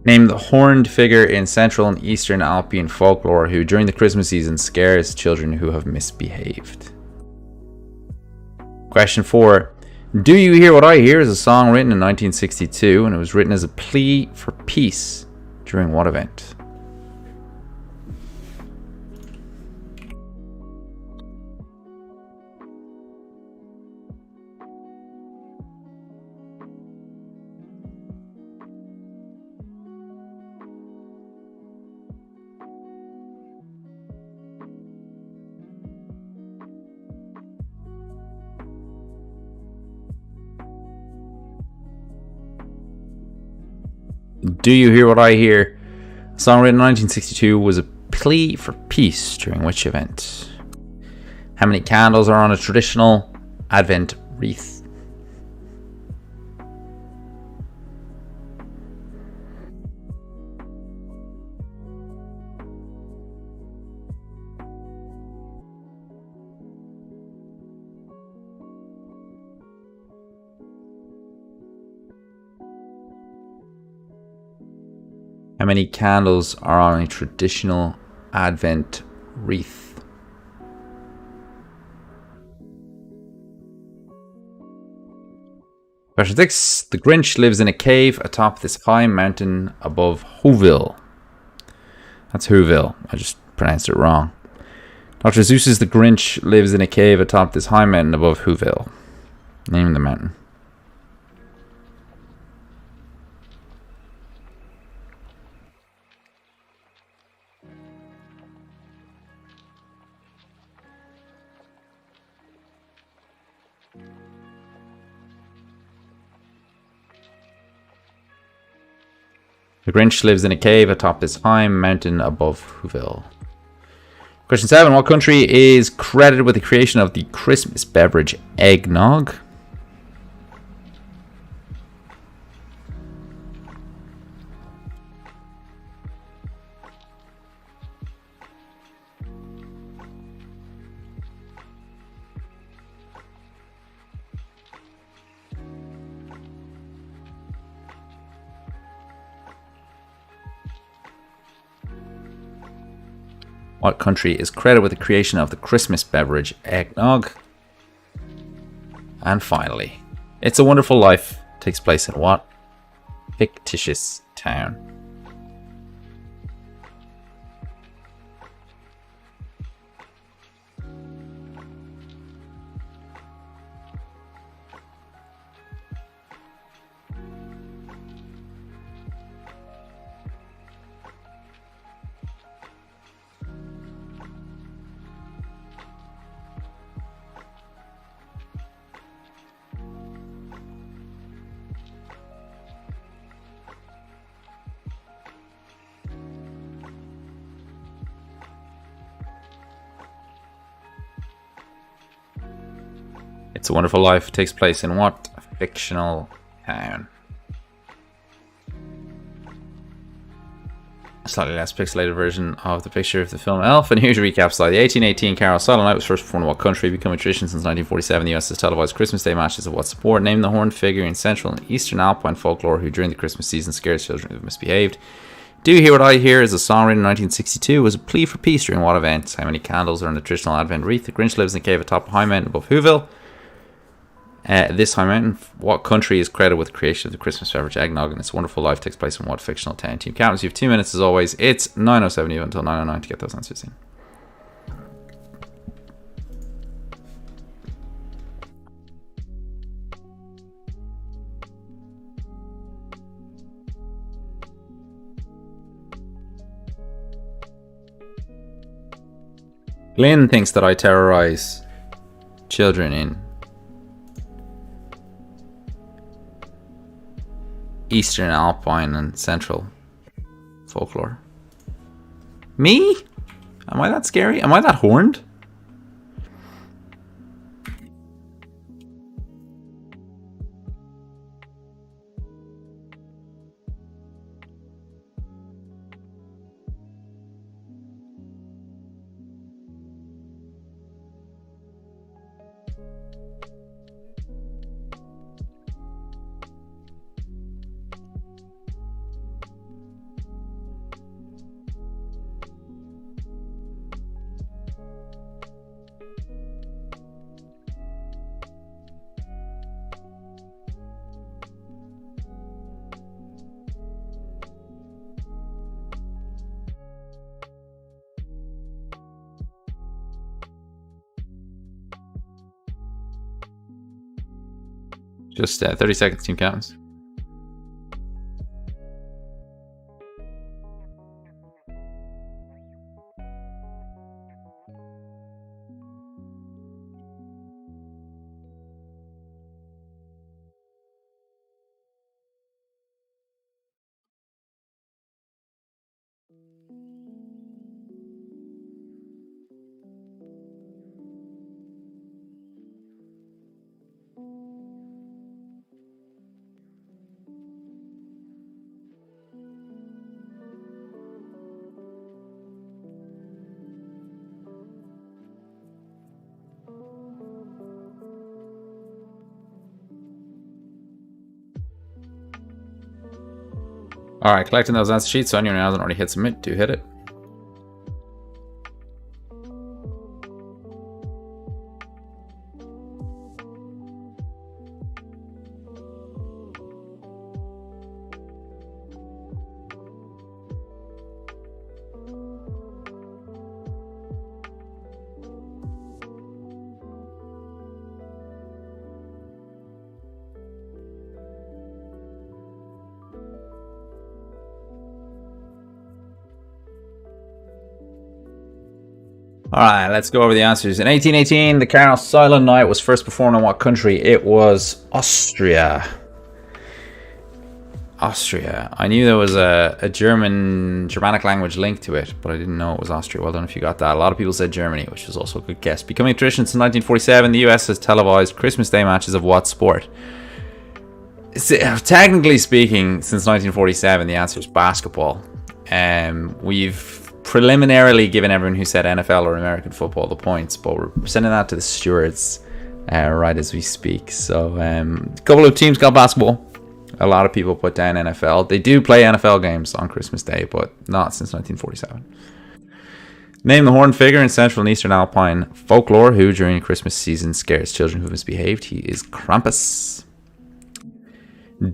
Name the horned figure in Central and Eastern Alpine folklore who, during the Christmas season, scares children who have misbehaved. Question 4. Do You Hear What I Hear is a song written in 1962, and it was written as a plea for peace during what event? Do you hear what I hear? A song written in 1962 was a plea for peace during which event? How many candles are on a traditional Advent wreath? How many candles are on a traditional Advent wreath? Question 6. The Grinch lives in a cave atop this high mountain above Whoville. That's Whoville. I just pronounced it wrong. Dr. Seuss's The Grinch lives in a cave atop this high mountain above Whoville. Name the mountain. The Grinch lives in a cave atop this high mountain above Whoville. Question 7. What country is credited with the creation of the Christmas beverage eggnog? What country is credited with the creation of the Christmas beverage eggnog? And finally, It's a Wonderful Life takes place in what fictitious town? It's a Wonderful Life takes place in what fictional town? A slightly less pixelated version of the picture of the film Elf. And here's your recap slide. The 1818 Carol Silent Night was first performed in what country? Become a tradition since 1947. The US has televised Christmas Day matches of what sport? Name the horned figure in Central and Eastern Alpine folklore who during the Christmas season scares children who misbehaved. Do You Hear What I Hear is a song written in 1962. Was a plea for peace during what event? How many candles are in the traditional Advent wreath? The Grinch lives in a cave atop a high mountain above Whoville. This high mountain, what country is credited with the creation of the Christmas beverage eggnog? And It's a Wonderful Life takes place in what fictional town? Team Captains, you have 2 minutes as always. It's 9:07 you until 9:09 to get those answers in. Glyn thinks that I terrorize children in Eastern Alpine and Central folklore. Me? Am I that scary? Am I that horned? Just 30 seconds, Team Captains. Alright, collecting those answer sheets, so anyone who hasn't already hit submit, do hit it. Alright, let's go over the answers. In 1818, the Carnival Silent Night was first performed in what country? It was Austria. Austria. I knew there was a Germanic language link to it, but I didn't know it was Austria. Well done if you got that. A lot of people said Germany, which was also a good guess. Becoming a tradition since 1947, the US has televised Christmas Day matches of what sport? Technically speaking, since 1947, the answer is basketball. We've preliminarily given everyone who said NFL or American football the points, but we're sending that to the stewards right as we speak. So a couple of teams got basketball. A lot of people put down NFL. They do play NFL games on Christmas Day, but not since 1947. Name the horned figure in Central and Eastern Alpine folklore who during the Christmas season scares children who misbehaved. He is Krampus.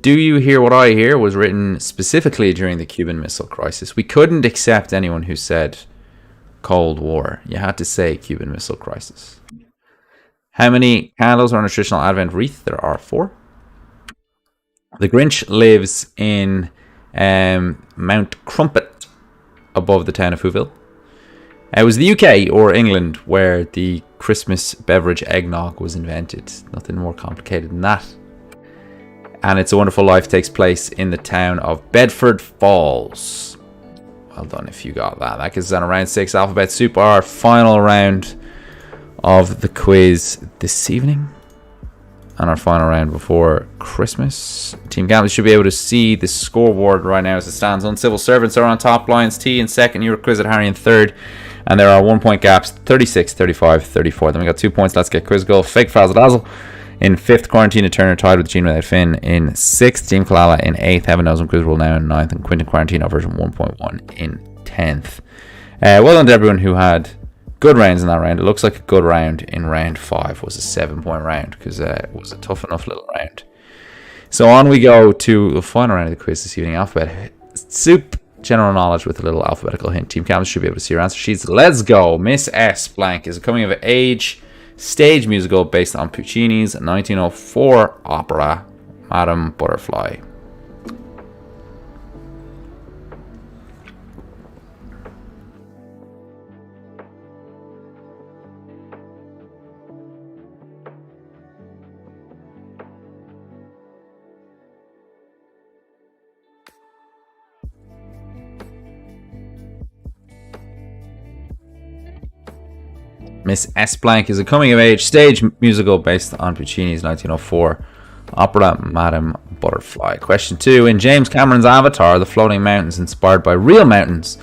Do You Hear What I Hear was written specifically during the Cuban Missile Crisis. We couldn't accept anyone who said Cold War. You had to say Cuban Missile Crisis. How many candles are on a traditional Advent wreath? There are 4. The Grinch lives in Mount Crumpet above the town of Whoville. It was the UK or England where the Christmas beverage eggnog was invented. Nothing more complicated than that. And It's a Wonderful Life takes place in the town of Bedford Falls. Well done if you got that. That gets us on round 6 Alphabet Soup, our final round of the quiz this evening. And our final round before Christmas. Team Gamblers should be able to see the scoreboard right now as it stands. Uncivil Servants are on top, Lions T in second, Eurocquiz at Harry in third. And there are 1 point gaps, 36, 35, 34. Then we got 2 points. Let's get Quiz Goal. Fake Frazzle Dazzle in 5th, Quarantina Turner tied with Gene Without Finn in 6th, Team Kalala in 8th, Heaven Knows and Quiz Rule now in 9th, and Quentin Quarantino version 1.1 in 10th. Well done to everyone who had good rounds in that round. It looks like a good round in round 5 was a 7-point round because it was a tough enough little round. So on we go to the final round of the quiz this evening. Alphabet Soup, general knowledge with a little alphabetical hint. Team Cameras should be able to see your answer sheets. Let's go. Miss S. Blank is a coming of age stage musical based on Puccini's 1904 opera, Madame Butterfly. Miss S. Blank is a coming-of-age stage musical based on Puccini's 1904 opera, Madame Butterfly. Question 2. In James Cameron's Avatar, the floating mountains inspired by real mountains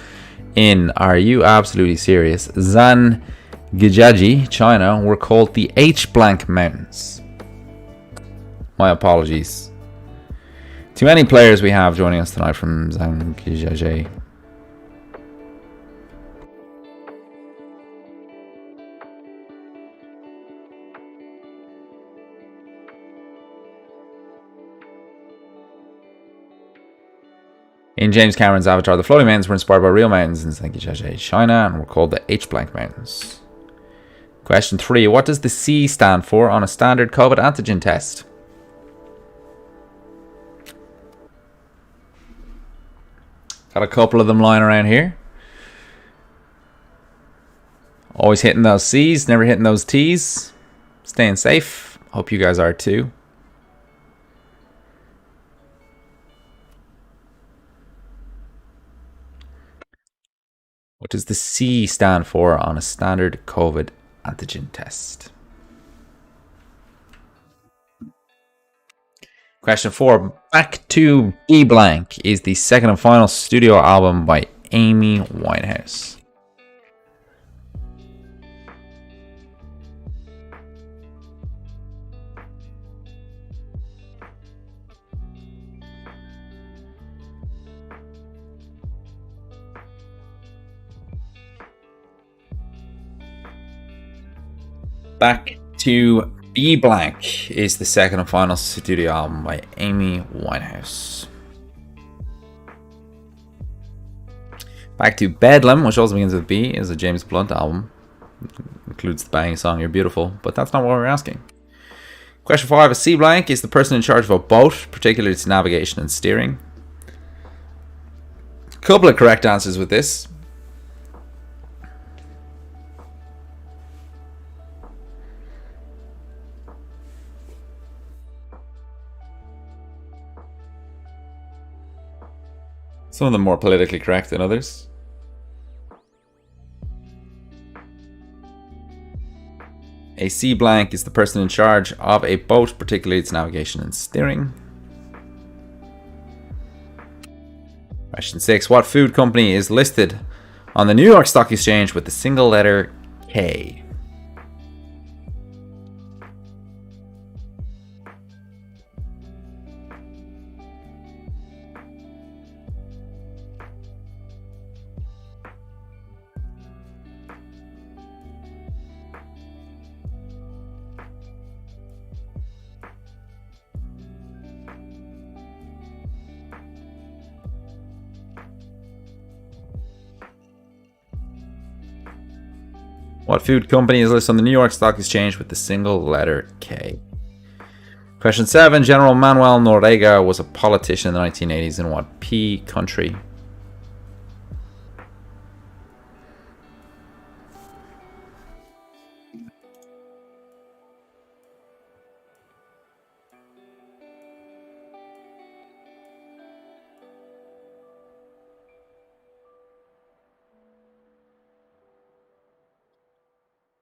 in, are you absolutely serious, Zhangjiajie, China, were called the H. Blank Mountains. My apologies. Too many players we have joining us tonight from Zhangjiajie. In James Cameron's Avatar, the floating mountains were inspired by real mountains in Zhangjiajie, China, and were called the H. Blank Mountains. Question 3. What does the C stand for on a standard COVID antigen test? Got a couple of them lying around here. Always hitting those C's, never hitting those T's. Staying safe. Hope you guys are too. What does the C stand for on a standard COVID antigen test? Question 4. Back to B Blank is the second and final studio album by Amy Winehouse. Back to Be Blank is the second and final studio album by Amy Winehouse. Back to Bedlam, which also begins with B, is a James Blunt album. Includes the banging song You're Beautiful, but that's not what we're asking. Question 5 is C blank is the person in charge of a boat, particularly its navigation and steering. Couple of correct answers with this. Some of them more politically correct than others. A C blank is the person in charge of a boat, particularly its navigation and steering. Question 6. What food company is listed on the New York Stock Exchange with the single letter K? What food company is listed on the New York Stock Exchange with the single letter K? Question 7. General Manuel Noriega was a politician in the 1980s in what P country?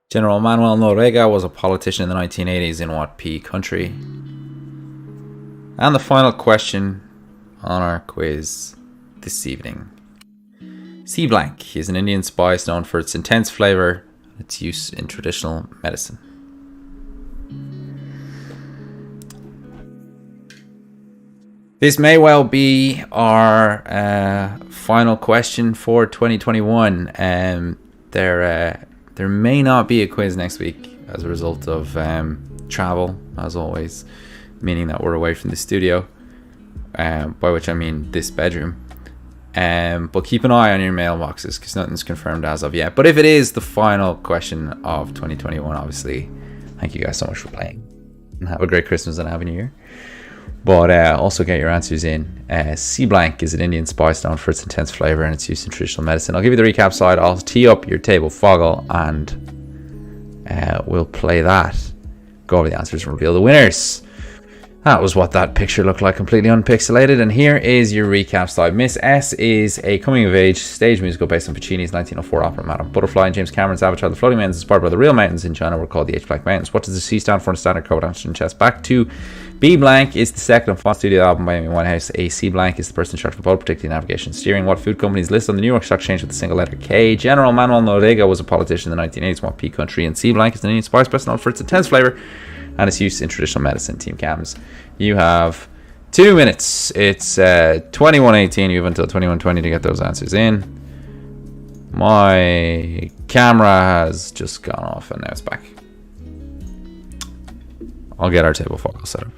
General Manuel Noriega was a politician in the 1980s in what P country? And the final question on our quiz this evening. C blank is an Indian spice known for its intense flavor and its use in traditional medicine. This may well be our final question for 2021. There may not be a quiz next week as a result of travel, as always, meaning that we're away from the studio, by which I mean this bedroom. But keep an eye on your mailboxes because nothing's confirmed as of yet. But if it is the final question of 2021, obviously, thank you guys so much for playing. And have a great Christmas and Happy New Year. But also get your answers in. C blank is an Indian spice known for its intense flavor and its use in traditional medicine. I'll give you the recap slide. I'll tee up your table foggle and we'll play that. Go over the answers and reveal the winners. That was what that picture looked like, completely unpixelated. And here is your recap slide. Miss S is a coming-of-age stage musical based on Puccini's 1904 opera Madame Butterfly, and James Cameron's Avatar: The Floating Mountains, inspired by the real mountains in China, were called the H-Black Mountains. What does the C stand for in standard code answer in chess? Back to B blank is the second and final studio album by Amy Winehouse. A C blank is the person in charge of both, particularly navigation and steering. What food company is listed on the New York Stock Exchange with the single letter K? General Manuel Noriega was a politician in the 1980s. What P country? And C blank is an Indian spice best known for its intense flavor and its use in traditional medicine. Team Cams, you have 2 minutes. It's 21:18. You have until 21:20 to get those answers in. My camera has just gone off and now it's back. I'll get our table file set up.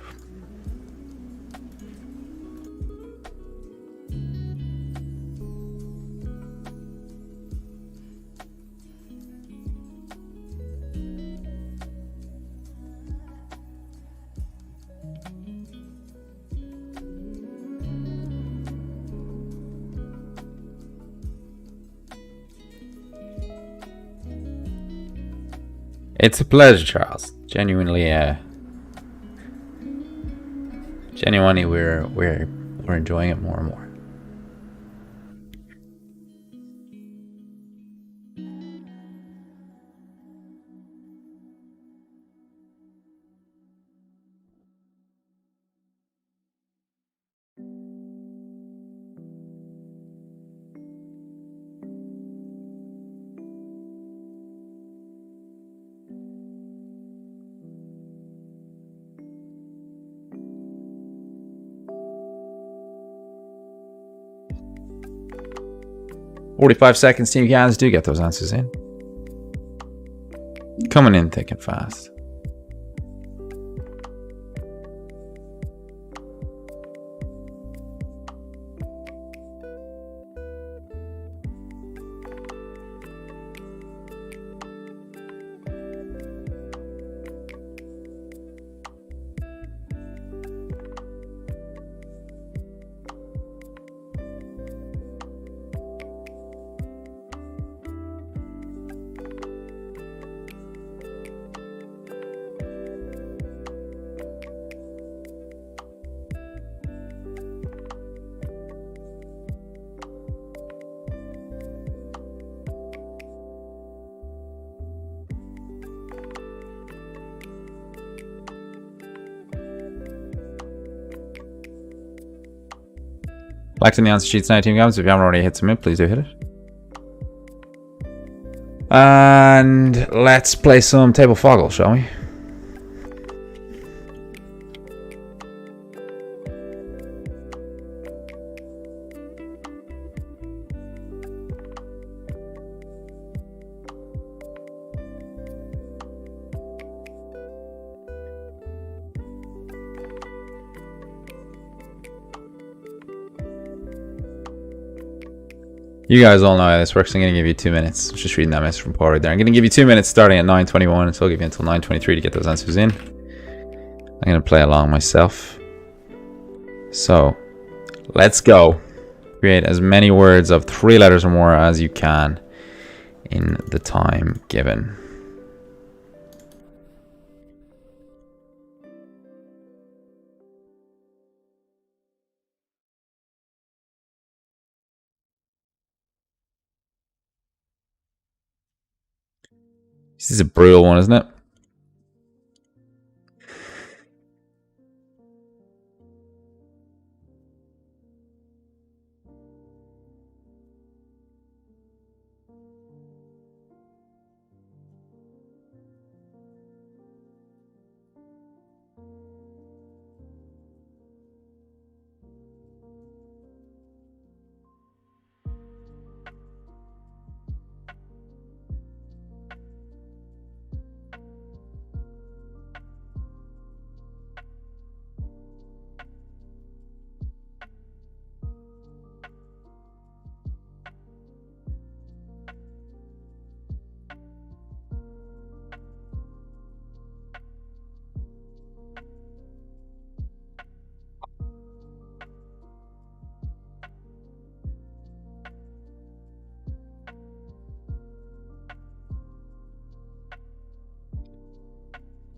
It's a pleasure, Charles. Genuinely, we're enjoying it more and more. "45 seconds, Team Cans. Do get those answers in. Coming in thick and fast. Black's in the answer sheets now, Team Gams. If you haven't already hit submit, please do hit it. And let's play some Table Foggle, shall we? You guys all know how this works. I'm going to give you 2 minutes. I was just reading that message from Paul right there. I'm going to give you 2 minutes starting at 9:21, so I'll give you until 9:23 to get those answers in. I'm going to play along myself. So, let's go. Create as many words of 3 letters or more as you can in the time given. This is a brutal one, isn't it?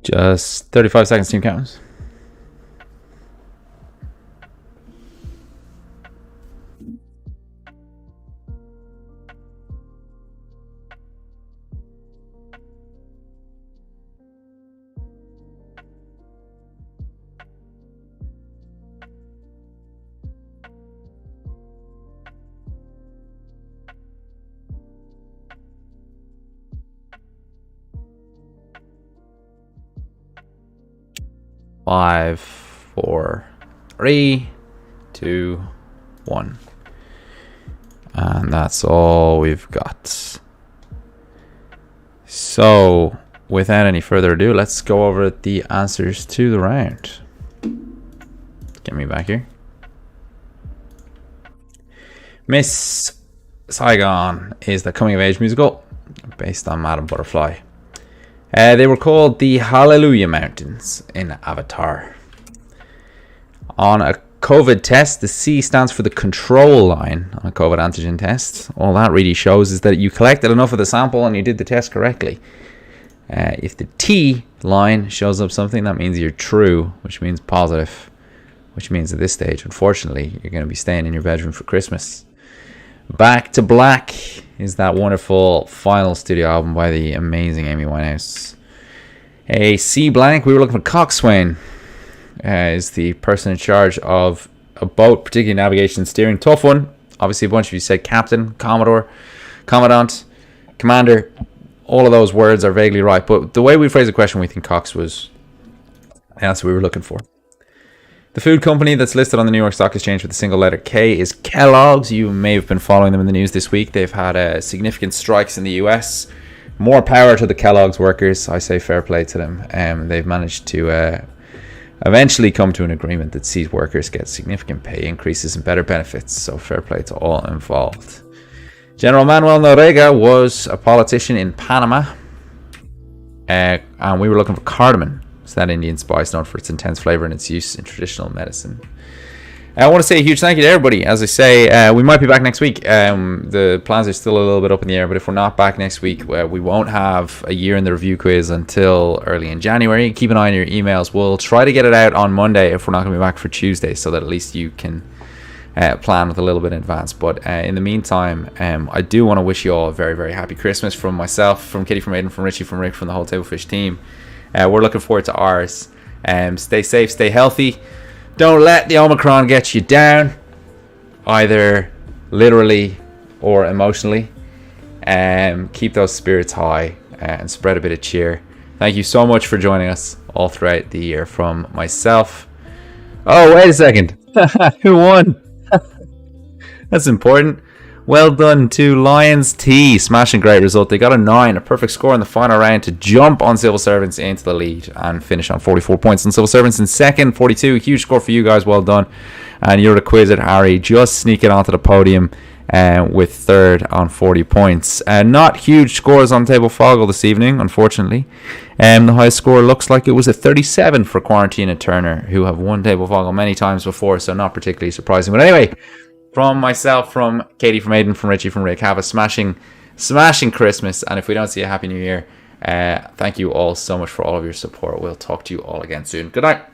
Just 35 seconds, Team Counts. Five, 4, 3, 2, 1. And that's all we've got. So, without any further ado, let's go over the answers to the round. Get me back here. Miss Saigon is the coming of age musical based on Madame Butterfly. They were called the Hallelujah Mountains in Avatar. On a COVID test, the C stands for the control line on a COVID antigen test. All that really shows is that you collected enough of the sample and you did the test correctly. If the T line shows up something, that means you're true, which means positive, which means at this stage, unfortunately, you're going to be staying in your bedroom for Christmas. Back to Black is that wonderful final studio album by the amazing Amy Winehouse. A C blank, we were looking for Coxswain, is the person in charge of a boat, particularly navigation and steering. Tough one. Obviously, a bunch of you said captain, commodore, commandant, commander. All of those words are vaguely right, but the way we phrased the question, we think Cox was the answer we were looking for. The food company that's listed on the New York Stock Exchange with the single letter K is Kellogg's. You may have been following them in the news this week. They've had significant strikes in the US more power to the Kellogg's workers. I say fair play to them. They've managed to eventually come to an agreement that sees workers get significant pay increases and better benefits. So fair play to all involved. General Manuel Noriega was a politician in Panama, and we were looking for cardamom. It's that Indian spice known for its intense flavor and its use in traditional medicine. I want to say a huge thank you to everybody. As I say, we might be back next week. The plans are still a little bit up in the air, but if we're not back next week, we won't have a year in the review quiz until early in January. Keep an eye on your emails. We'll try to get it out on Monday if we're not going to be back for Tuesday, so that at least you can plan with a little bit in advance. But in the meantime, I do want to wish you all a very, very happy Christmas from myself, from Kitty, from Aidan, from Richie, from Rick, from the whole Tablefish team. We're looking forward to ours. Stay safe, stay healthy. Don't let the Omicron get you down, either literally or emotionally. Keep those spirits high and spread a bit of cheer. Thank you so much for joining us all throughout the year. From myself. Oh, wait a second. Who won? That's important. Well done to Lions T. Smashing great result. They got a 9, a perfect score in the final round to jump on Civil Servants into the lead and finish on 44 points. And Civil Servants in second, 42. Huge score for you guys. Well done. And you're the Quizard Harry just sneaking onto the podium with third on 40 points. Not huge scores on Table Foggle this evening, unfortunately. The highest score looks like it was a 37 for Quarantine and Turner, who have won Table Foggle many times before, so not particularly surprising. But anyway, from myself, from Katie, from Aidan, from Richie, from Rick, have a smashing Christmas. And if we don't see a Happy New Year, thank you all so much for all of your support. We'll talk to you all again soon. Good night.